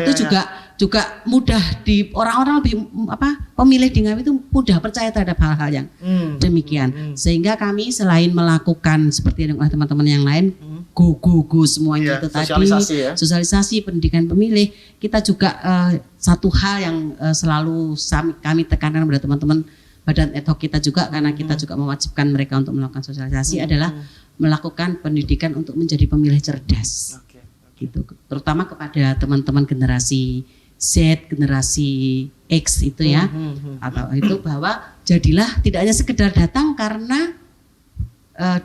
itu juga mudah orang-orang lebih pemilih di Ngawi itu mudah percaya terhadap hal-hal yang demikian. Sehingga kami selain melakukan seperti yang oleh teman-teman yang lain go semuanya itu sosialisasi pendidikan pemilih, kita juga satu hal yang selalu kami tekankan kepada teman-teman badan ad hoc kita juga, karena kita juga mewajibkan mereka untuk melakukan sosialisasi adalah melakukan pendidikan untuk menjadi pemilih cerdas. Gitu, terutama kepada teman-teman generasi Z, generasi X itu ya, atau itu bahwa jadilah tidak hanya sekedar datang karena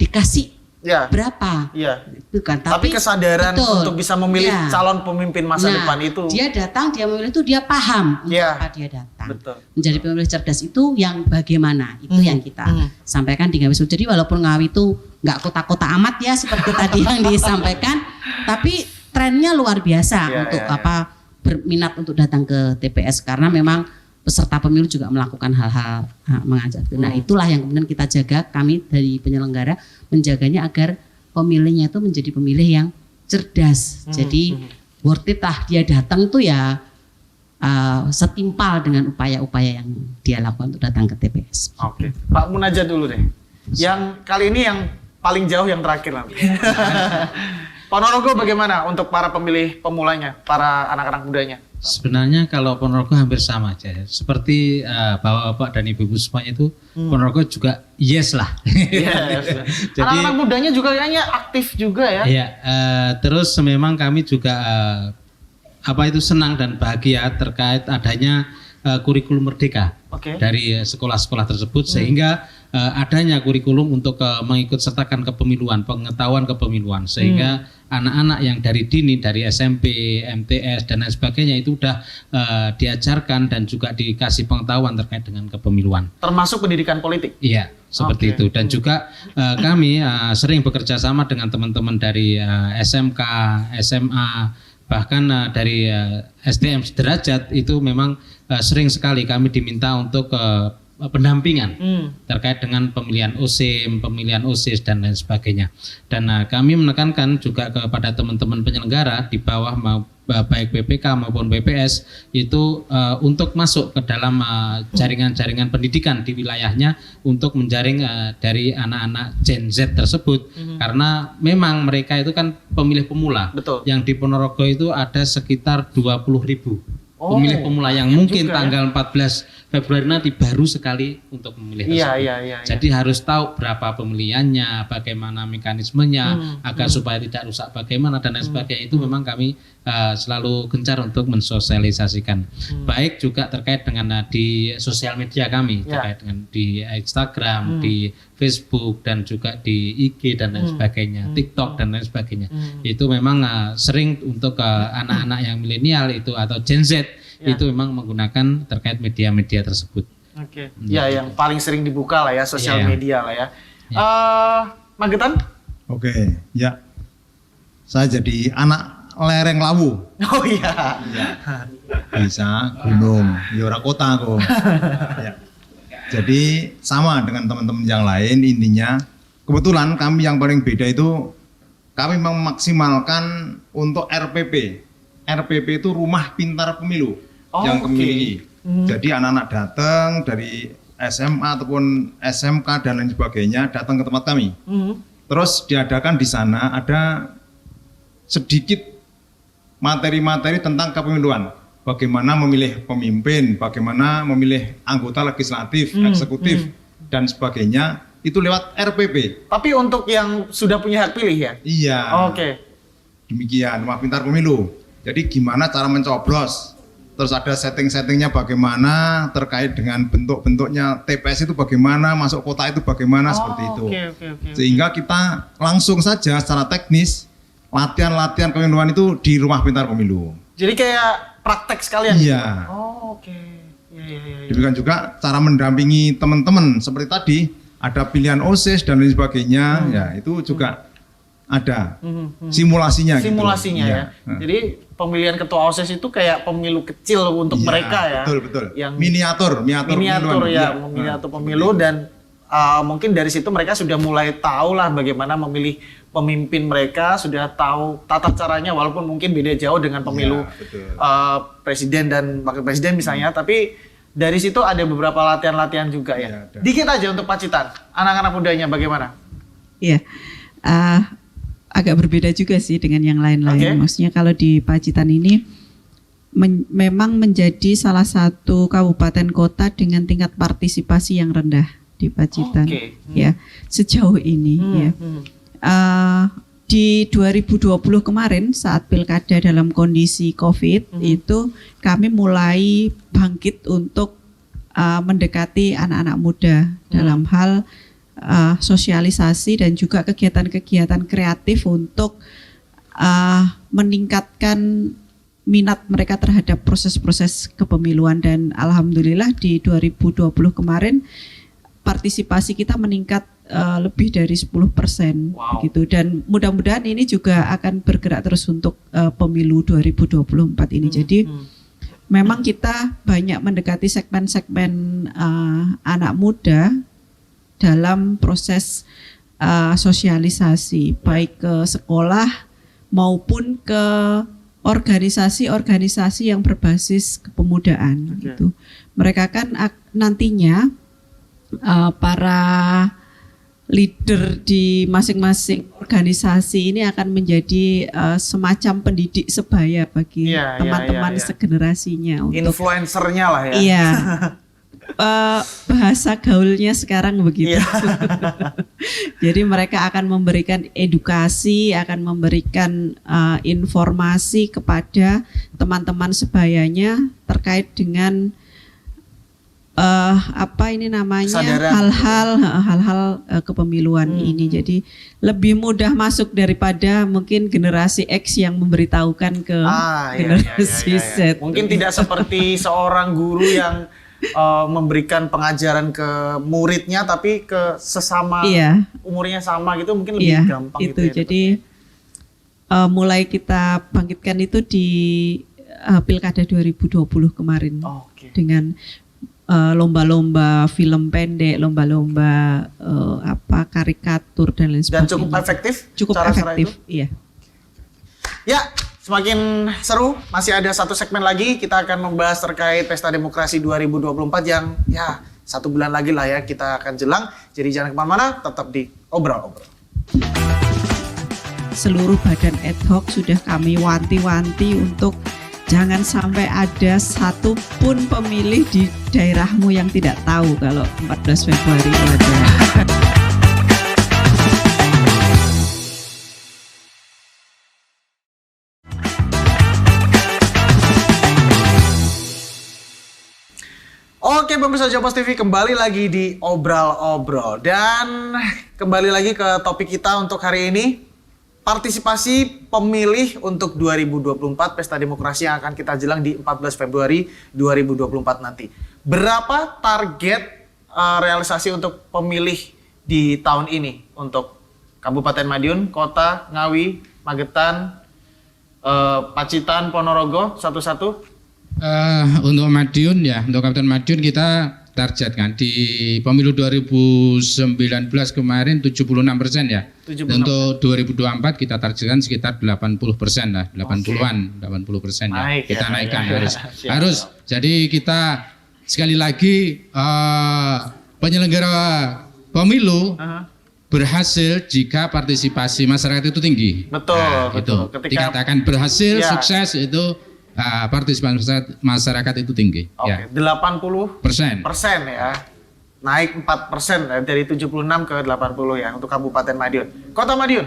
dikasih berapa, itu kan, tapi kesadaran untuk bisa memilih calon pemimpin masa depan itu. Dia datang, dia memilih itu dia paham apa dia datang. Menjadi pemilih cerdas itu yang bagaimana itu yang kita sampaikan di Ngawi. Jadi walaupun Ngawi itu nggak kota-kota amat ya seperti tadi yang disampaikan, tapi trennya luar biasa untuk berminat untuk datang ke TPS karena memang peserta pemilu juga melakukan hal-hal mengajak. Nah, itulah yang kemudian kita jaga, kami dari penyelenggara menjaganya agar pemilihnya itu menjadi pemilih yang cerdas. Jadi worth it lah dia datang tuh ya setimpal dengan upaya-upaya yang dia lakukan untuk datang ke TPS. Oke. Pak Munajat dulu deh. Yang kali ini yang paling jauh yang terakhir nanti. Ponorogo bagaimana untuk para pemilih pemulanya, para anak-anak mudanya? Sebenarnya kalau Ponorogo hampir sama aja. Seperti bapak-bapak dan ibu-ibu semuanya itu Ponorogo juga yes lah. Yes. Jadi anak-anak mudanya juga kayaknya aktif juga ya. Iya, terus memang kami juga senang dan bahagia terkait adanya kurikulum merdeka dari sekolah-sekolah tersebut sehingga adanya kurikulum untuk mengikut sertakan kepemiluan, pengetahuan kepemiluan sehingga anak-anak yang dari dini dari SMP, MTS dan lain sebagainya itu udah diajarkan dan juga dikasih pengetahuan terkait dengan kepemiluan. Termasuk pendidikan politik. Iya, seperti itu. Dan juga kami sering bekerja sama dengan teman-teman dari SMK, SMA, bahkan dari SDM sederajat itu memang sering sekali kami diminta untuk pendampingan terkait dengan pemilihan OSIM, pemilihan OSIS dan lain sebagainya. Dan kami menekankan juga kepada teman-teman penyelenggara di bawah baik BPK maupun BPS itu untuk masuk ke dalam jaringan-jaringan pendidikan di wilayahnya untuk menjaring dari anak-anak Gen Z tersebut karena memang mereka itu kan pemilih pemula. Betul. Yang di Ponorogo itu ada sekitar 20.000 pemilih pemula yang mungkin juga, tanggal 14 Februari nanti baru sekali untuk memilih tersebut. Iya. Jadi harus tahu berapa pemilihannya, bagaimana mekanismenya agar supaya tidak rusak bagaimana dan lain sebagainya. Itu memang kami selalu gencar untuk mensosialisasikan. Baik juga terkait dengan di sosial media kami, terkait dengan di Instagram, di Facebook dan juga di IG dan lain sebagainya, TikTok dan lain sebagainya. Itu memang sering untuk anak-anak yang milenial itu atau Gen Z itu memang menggunakan terkait media-media tersebut. Oke. Ya, yang paling sering dibuka lah ya sosial media lah ya. Magetan? Oke, ya. Saya jadi anak lereng Lawu. Oh iya. Bisa gunung, ya ora kota kok. Ya. Jadi sama dengan teman-teman yang lain, intinya kebetulan kami yang paling beda itu kami memaksimalkan untuk RPP. RPP itu Rumah Pintar Pemilu yang kami miliki. Jadi anak-anak datang dari SMA ataupun SMK dan lain sebagainya datang ke tempat kami. Terus diadakan di sana ada sedikit materi-materi tentang kepemiluan. Bagaimana memilih pemimpin, bagaimana memilih anggota legislatif, eksekutif, dan sebagainya. Itu lewat RPP. Tapi untuk yang sudah punya hak pilih ya? Iya. Demikian, Rumah Pintar Pemilu. Jadi gimana cara mencoblos. Terus ada setting-settingnya bagaimana terkait dengan bentuk-bentuknya TPS itu bagaimana, masuk kota itu bagaimana, seperti itu. Sehingga kita langsung saja secara teknis latihan-latihan kepemiluan itu di Rumah Pintar Pemilu. Jadi kayak praktek sekalian? Iya. Iya. Demikian juga cara mendampingi teman-teman seperti tadi ada pilihan OSIS dan lain sebagainya, ya itu juga ada simulasinya. Simulasinya gitu. Ya. Jadi pemilihan ketua OSIS itu kayak pemilu kecil untuk mereka ya. Betul. Yang miniatur miniatur pemilu dan mungkin dari situ mereka sudah mulai tahu lah bagaimana memilih pemimpin mereka, sudah tahu tata caranya walaupun mungkin beda jauh dengan pemilu presiden dan wakil presiden misalnya, tapi dari situ ada beberapa latihan-latihan juga ya. Dikit aja untuk Pacitan, anak-anak mudanya bagaimana? Iya. Agak berbeda juga sih dengan yang lain-lain. Maksudnya kalau di Pacitan ini memang menjadi salah satu kabupaten kota dengan tingkat partisipasi yang rendah di Pacitan. Ya, sejauh ini ya. Di 2020 kemarin saat pilkada dalam kondisi COVID itu kami mulai bangkit untuk mendekati anak-anak muda dalam hal sosialisasi dan juga kegiatan-kegiatan kreatif untuk meningkatkan minat mereka terhadap proses-proses kepemiluan, dan alhamdulillah di 2020 kemarin partisipasi kita meningkat lebih dari 10% gitu, dan mudah-mudahan ini juga akan bergerak terus untuk pemilu 2024 ini. Jadi memang kita banyak mendekati segmen-segmen anak muda dalam proses sosialisasi baik ke sekolah maupun ke organisasi-organisasi yang berbasis kepemudaan gitu. Mereka kan nantinya para leader di masing-masing organisasi ini akan menjadi semacam pendidik sebaya bagi teman-teman segenerasinya untuk influencernya lah ya. Iya. Bahasa gaulnya sekarang begitu. Jadi mereka akan memberikan edukasi, akan memberikan informasi kepada teman-teman sebayanya terkait dengan hal-hal kepemiluan ini. Jadi lebih mudah masuk daripada mungkin generasi X yang memberitahukan ke generasi Z. Mungkin tidak seperti seorang guru yang memberikan pengajaran ke muridnya, tapi ke sesama umurnya sama gitu mungkin lebih gampang itu. gitu ya. Jadi mulai kita bangkitkan itu di Pilkada 2020 kemarin dengan lomba-lomba film pendek, lomba-lomba karikatur dan lain sebagainya. Dan cukup efektif? Cukup efektif, iya. Ya, semakin seru. Masih ada satu segmen lagi. Kita akan membahas terkait Pesta Demokrasi 2024 yang ya 1 bulan lagi lah ya kita akan jelang. Jadi jangan kemana-mana, tetap di Obrol-Obrol. Seluruh badan ad hoc sudah kami wanti-wanti untuk jangan sampai ada satupun pemilih di daerahmu yang tidak tahu kalau 14 Februari itu ada. Oke, pemirsa Jopos TV, kembali lagi di Obrol-Obrol. Dan kembali lagi ke topik kita untuk hari ini. Partisipasi pemilih untuk 2024 Pesta Demokrasi yang akan kita jelang di 14 Februari 2024 nanti. Berapa target realisasi untuk pemilih di tahun ini untuk Kabupaten Madiun, Kota, Ngawi, Magetan, Pacitan, Ponorogo, satu-satu? Untuk Madiun ya, untuk Kabupaten Madiun kita targetkan di pemilu 2019 kemarin 76% ya. 76%. Untuk 2024 kita targetkan sekitar 80% lah, 80-an, 80% ya. Naik, kita naikkan ya. harus. Jadi kita sekali lagi penyelenggara pemilu berhasil jika partisipasi masyarakat itu tinggi. Betul, betul. Itu dikatakan berhasil, sukses itu partisipasi masyarakat itu tinggi. Oke, ya. 80% ya. Naik 4% ya, dari 76 ke 80 ya untuk Kabupaten Madiun. Kota Madiun?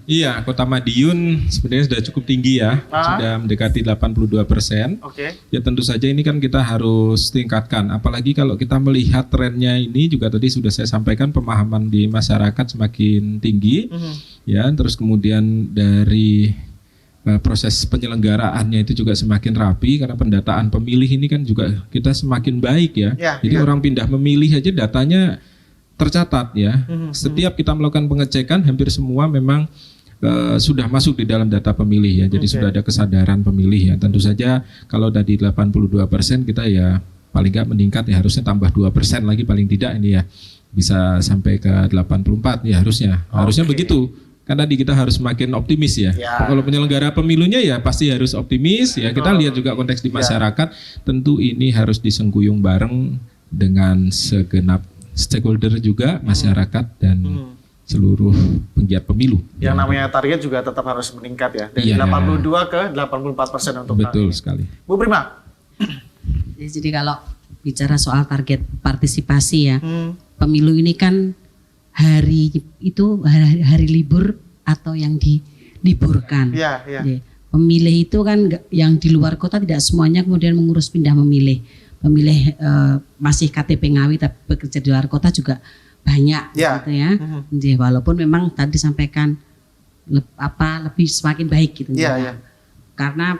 Iya, Kota Madiun sebenarnya sudah cukup tinggi ya. Sudah mendekati 82%. Oke. Ya tentu saja ini kan kita harus tingkatkan. Apalagi kalau kita melihat trennya ini juga tadi sudah saya sampaikan pemahaman di masyarakat semakin tinggi. Ya, terus kemudian dari proses penyelenggaraannya itu juga semakin rapi karena pendataan pemilih ini kan juga kita semakin baik ya. Jadi orang pindah memilih aja datanya tercatat ya. Setiap kita melakukan pengecekan hampir semua memang sudah masuk di dalam data pemilih ya. Jadi sudah ada kesadaran pemilih ya. Tentu saja kalau tadi 82% kita ya paling nggak meningkat ya harusnya tambah 2% lagi paling tidak ini ya. Bisa sampai ke 84 ya harusnya. Harusnya begitu. Karena kita harus semakin optimis ya. Kalau penyelenggara pemilunya ya pasti harus optimis ya. Kita lihat juga konteks di masyarakat. Tentu ini harus disengguyung bareng dengan segenap stakeholder juga masyarakat dan seluruh penggiat pemilu. Yang namanya target juga tetap harus meningkat ya. Dari 82 ke 84% untuk betul sekali. Bu Prima. Jadi kalau bicara soal target partisipasi ya, pemilu ini kan hari libur atau yang diliburkan. Pemilih itu kan yang di luar kota tidak semuanya kemudian mengurus pindah memilih. Pemilih masih KTP Ngawi tapi bekerja di luar kota juga banyak gitu ya. Jadi, walaupun memang tadi disampaikan lebih semakin baik gitu. Karena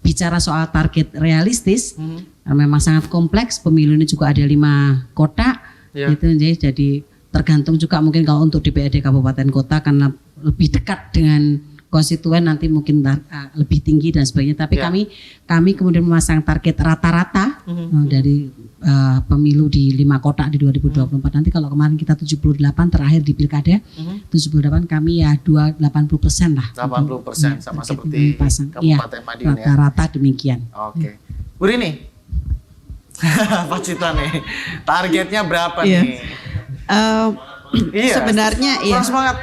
bicara soal target realistis memang sangat kompleks. Pemilu ini juga ada 5 kota gitu. Jadi tergantung juga mungkin kalau untuk DPRD kabupaten kota karena lebih dekat dengan konstituen nanti mungkin lebih tinggi dan sebagainya. Tapi kami kemudian memasang target rata-rata dari pemilu di 5 kota di 2024. Nanti kalau kemarin kita 78 terakhir di pilkada 78, kami ya 80% lah. 80% sama seperti Kabupaten Madiun ya. Rata-rata demikian. Oke. Bu Rini, Pacitan nih, targetnya berapa Iya. nih? Sebenarnya kurang semangat.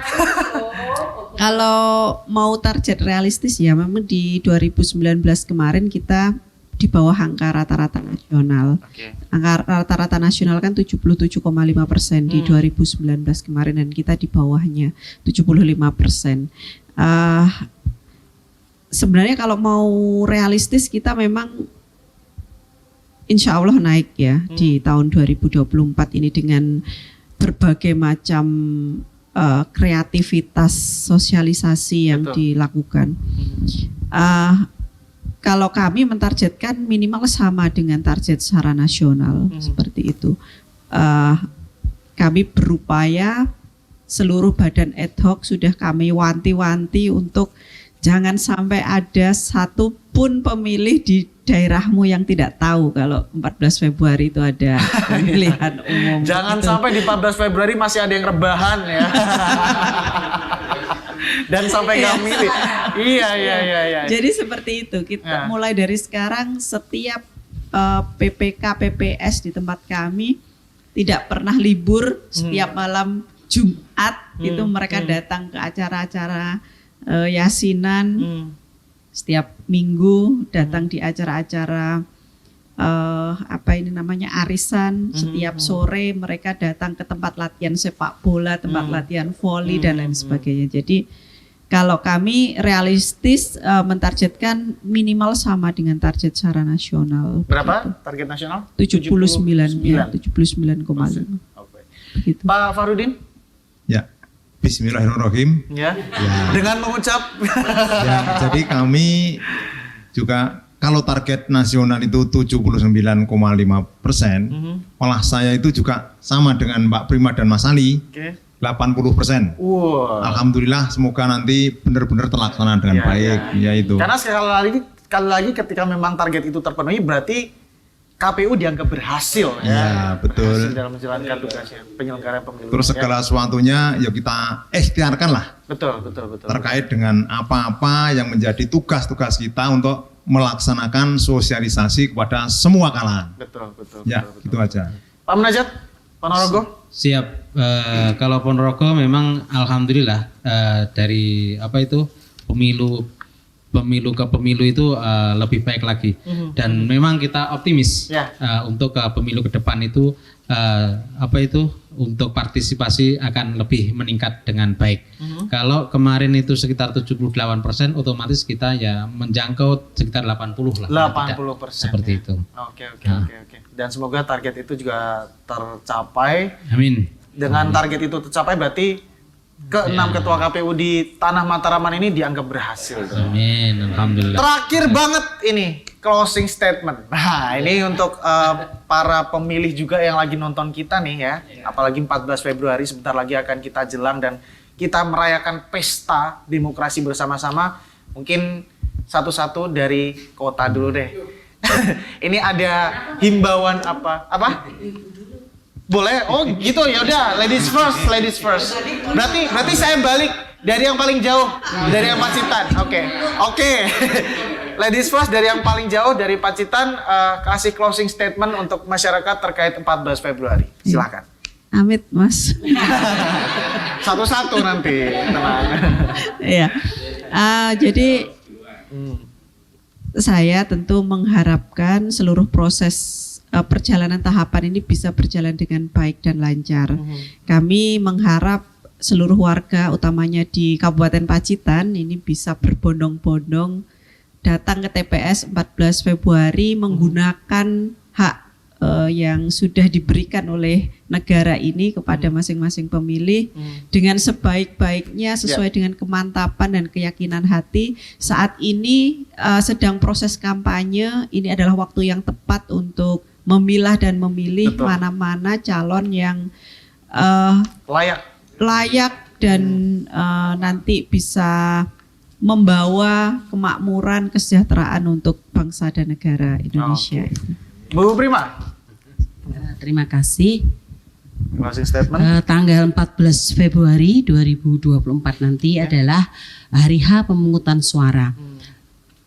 Kalau mau target realistis ya memang di 2019 kemarin kita di bawah angka rata-rata nasional. Angka rata-rata nasional kan 77,5% di 2019 kemarin dan kita di bawahnya 75%. Sebenarnya kalau mau realistis kita memang insya Allah naik ya di tahun 2024 ini dengan berbagai macam kreativitas sosialisasi yang dilakukan. Kalau kami mentargetkan minimal sama dengan target secara nasional seperti itu. Kami berupaya seluruh badan ad hoc sudah kami wanti-wanti untuk jangan sampai ada satupun pemilih di daerahmu yang tidak tahu kalau 14 Februari itu ada pemilihan umum. Jangan sampai di 14 Februari masih ada yang rebahan ya. Dan sampai nggak milih. Iya. Jadi seperti itu. Kita mulai dari sekarang setiap PPK PPS di tempat kami tidak pernah libur. Setiap malam Jumat itu mereka datang ke acara-acara yasinan. Setiap minggu datang di acara-acara arisan. Setiap sore mereka datang ke tempat latihan sepak bola, tempat latihan voli dan lain sebagainya. Jadi kalau kami realistis mentargetkan minimal sama dengan target secara nasional. Berapa target nasional? 79,5. Begitu. Pak Farudin? Ya. Bismillahirrahmanirrahim. Ya. Dengan mengucap. Ya, jadi kami juga kalau target nasional itu 79,5%, malah saya itu juga sama dengan Mbak Prima dan Mas Ali, 80%. Alhamdulillah, semoga nanti benar-benar terlaksana dengan baik. Ya itu. Karena sekali lagi ketika memang target itu terpenuhi berarti KPU dianggap berhasil ya. Betul. Berhasil dalam menjalankan tugasnya penyelenggaraan pemilu. Terus segala sesuatunya ya kita ikhtiarkan lah. Betul. Terkait dengan apa-apa yang menjadi tugas-tugas kita untuk melaksanakan sosialisasi kepada semua kalangan. Betul. Ya, gitu aja. Pak Munajat, Ponorogo? Siap. Kalau Ponorogo memang alhamdulillah dari pemilu ke pemilu itu lebih baik lagi dan memang kita optimis untuk pemilu ke depan itu untuk partisipasi akan lebih meningkat dengan baik. Kalau kemarin itu sekitar 78%, otomatis kita ya menjangkau sekitar 80 lah. 80%. Seperti itu. Oke. Dan semoga target itu juga tercapai. Amin. Dengan target itu tercapai berarti ke-6 ketua KPU di Tanah Mataraman ini dianggap berhasil. Amin, alhamdulillah. Terakhir banget ini closing statement. Nah, ini untuk para pemilih juga yang lagi nonton kita nih ya. Apalagi 14 Februari sebentar lagi akan kita jelang dan kita merayakan pesta demokrasi bersama-sama. Mungkin satu-satu dari kota dulu deh. Ini ada himbauan apa? Boleh? Oh gitu, ya udah. Ladies first. Berarti saya balik dari yang paling jauh, dari yang Pacitan. Oke. Ladies first dari yang paling jauh dari Pacitan, kasih closing statement untuk masyarakat terkait 14 Februari. Silakan. Amit, Mas. Satu-satu nanti, tenang. Iya. Jadi saya tentu mengharapkan seluruh proses perjalanan tahapan ini bisa berjalan dengan baik dan lancar. Kami mengharap seluruh warga, utamanya di Kabupaten Pacitan, ini bisa berbondong-bondong datang ke TPS 14 Februari menggunakan hak yang sudah diberikan oleh negara ini kepada masing-masing pemilih dengan sebaik-baiknya sesuai dengan kemantapan dan keyakinan hati. Saat ini sedang proses kampanye, ini adalah waktu yang tepat untuk memilah dan memilih mana-mana calon yang layak dan nanti bisa membawa kemakmuran, kesejahteraan untuk bangsa dan negara Indonesia. Bu Prima, Terima kasih. closing statement. Tanggal 14 Februari 2024 nanti adalah hari H pemungutan suara.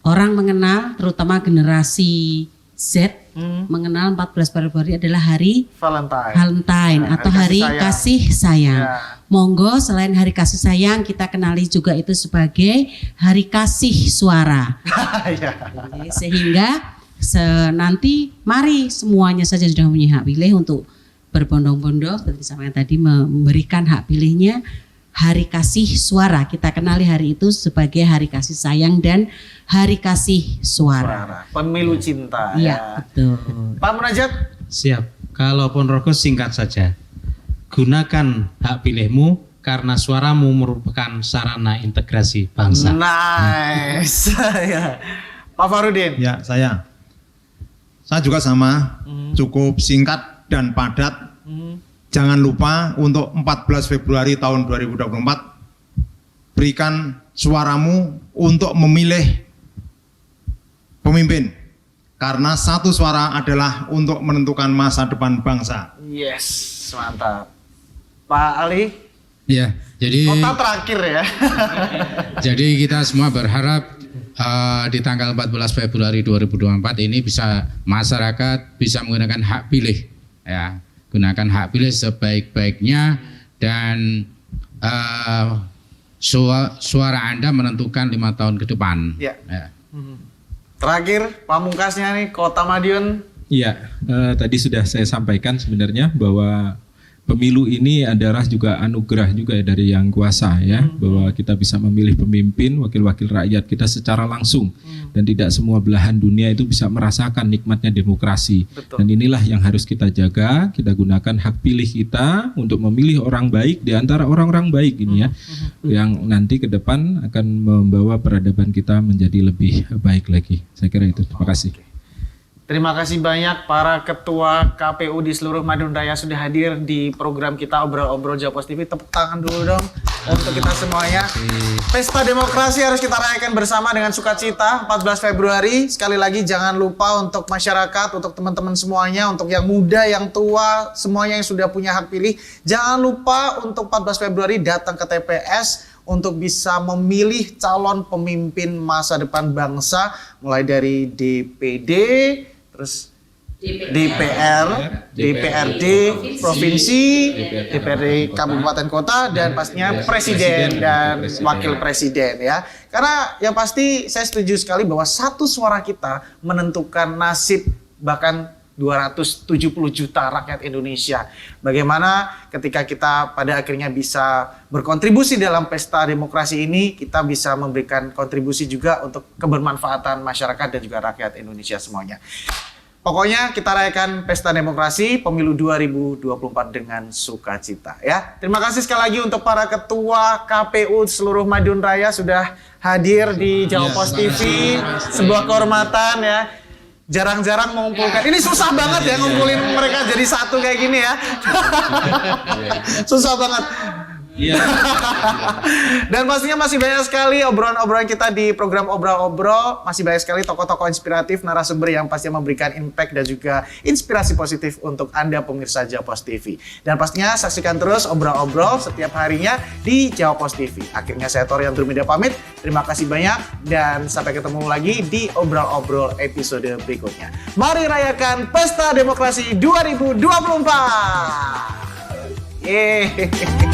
Orang mengenal, terutama generasi Z, mengenal 14 Februari adalah hari Valentine Nah, atau hari kasih sayang. Ya. Monggo selain hari kasih sayang, kita kenali juga itu sebagai hari kasih suara. Ya. Jadi, sehingga nanti mari semuanya saja sudah punya hak pilih untuk berbondong-bondong seperti disampaikan tadi, memberikan hak pilihnya. Hari kasih suara, kita kenali hari itu sebagai hari kasih sayang dan hari kasih suara. Pemilu cinta. Iya, betul. Pak Munajat. Siap. Kalau Ponorogo singkat saja. Gunakan hak pilihmu karena suaramu merupakan sarana integrasi bangsa. Nice. Ya. Pak Farudin. Ya, saya juga sama, cukup singkat dan padat. Jangan lupa untuk 14 Februari tahun 2024 berikan suaramu untuk memilih pemimpin. Karena satu suara adalah untuk menentukan masa depan bangsa. Yes, mantap. Pak Ali. Ya, jadi Kota terakhir ya. jadi kita semua berharap di tanggal 14 Februari 2024 ini bisa masyarakat bisa menggunakan hak pilih, ya, gunakan hak pilih sebaik-baiknya dan suara Anda menentukan 5 tahun ke depan. Ya. Terakhir, pamungkasnya nih Kota Madiun. Iya, tadi sudah saya sampaikan sebenarnya bahwa pemilu ini adalah juga anugerah juga ya dari Yang Kuasa ya, bahwa kita bisa memilih pemimpin, wakil-wakil rakyat kita secara langsung dan tidak semua belahan dunia itu bisa merasakan nikmatnya demokrasi. Betul. Dan inilah yang harus kita jaga, kita gunakan hak pilih kita untuk memilih orang baik di antara orang-orang baik ini ya, yang nanti ke depan akan membawa peradaban kita menjadi lebih baik lagi. Saya kira itu. Terima kasih. Terima kasih banyak para ketua KPU di seluruh Madiun Raya sudah hadir di program kita Obrol-Obrol Jawa Pos TV. Tepuk tangan dulu dong untuk kita semuanya. Pesta demokrasi harus kita rayakan bersama dengan sukacita 14 Februari. Sekali lagi jangan lupa untuk masyarakat, untuk teman-teman semuanya, untuk yang muda, yang tua, semuanya yang sudah punya hak pilih. Jangan lupa untuk 14 Februari datang ke TPS untuk bisa memilih calon pemimpin masa depan bangsa, mulai dari DPD, terus DPR, DPRD Provinsi, DPRD Kabupaten Kota, dan pastinya Presiden dan Wakil Presiden ya. Karena yang pasti saya setuju sekali bahwa satu suara kita menentukan nasib bahkan 270 juta rakyat Indonesia. Bagaimana ketika kita pada akhirnya bisa berkontribusi dalam pesta demokrasi ini, kita bisa memberikan kontribusi juga untuk kebermanfaatan masyarakat dan juga rakyat Indonesia semuanya. Pokoknya kita rayakan pesta demokrasi pemilu 2024 dengan sukacita ya. Terima kasih sekali lagi untuk para ketua KPU seluruh Madiun Raya sudah hadir di Jawa Pos TV. Sebuah kehormatan ya. Jarang-jarang mengumpulkan. Ini susah banget ya ngumpulin mereka jadi satu kayak gini ya. Susah banget. Iya. Dan pastinya masih banyak sekali obrolan-obrolan kita di program Obrol-Obrol. Masih banyak sekali tokoh-tokoh inspiratif, narasumber yang pastinya memberikan impact dan juga inspirasi positif untuk Anda pemirsa Jawa Pos TV. Dan pastinya saksikan terus Obrol-Obrol setiap harinya di Jawa Pos TV. Akhirnya saya Torian Drumida pamit. Terima kasih banyak dan sampai ketemu lagi di Obrol-Obrol episode berikutnya. Mari rayakan Pesta Demokrasi 2024. Yeay.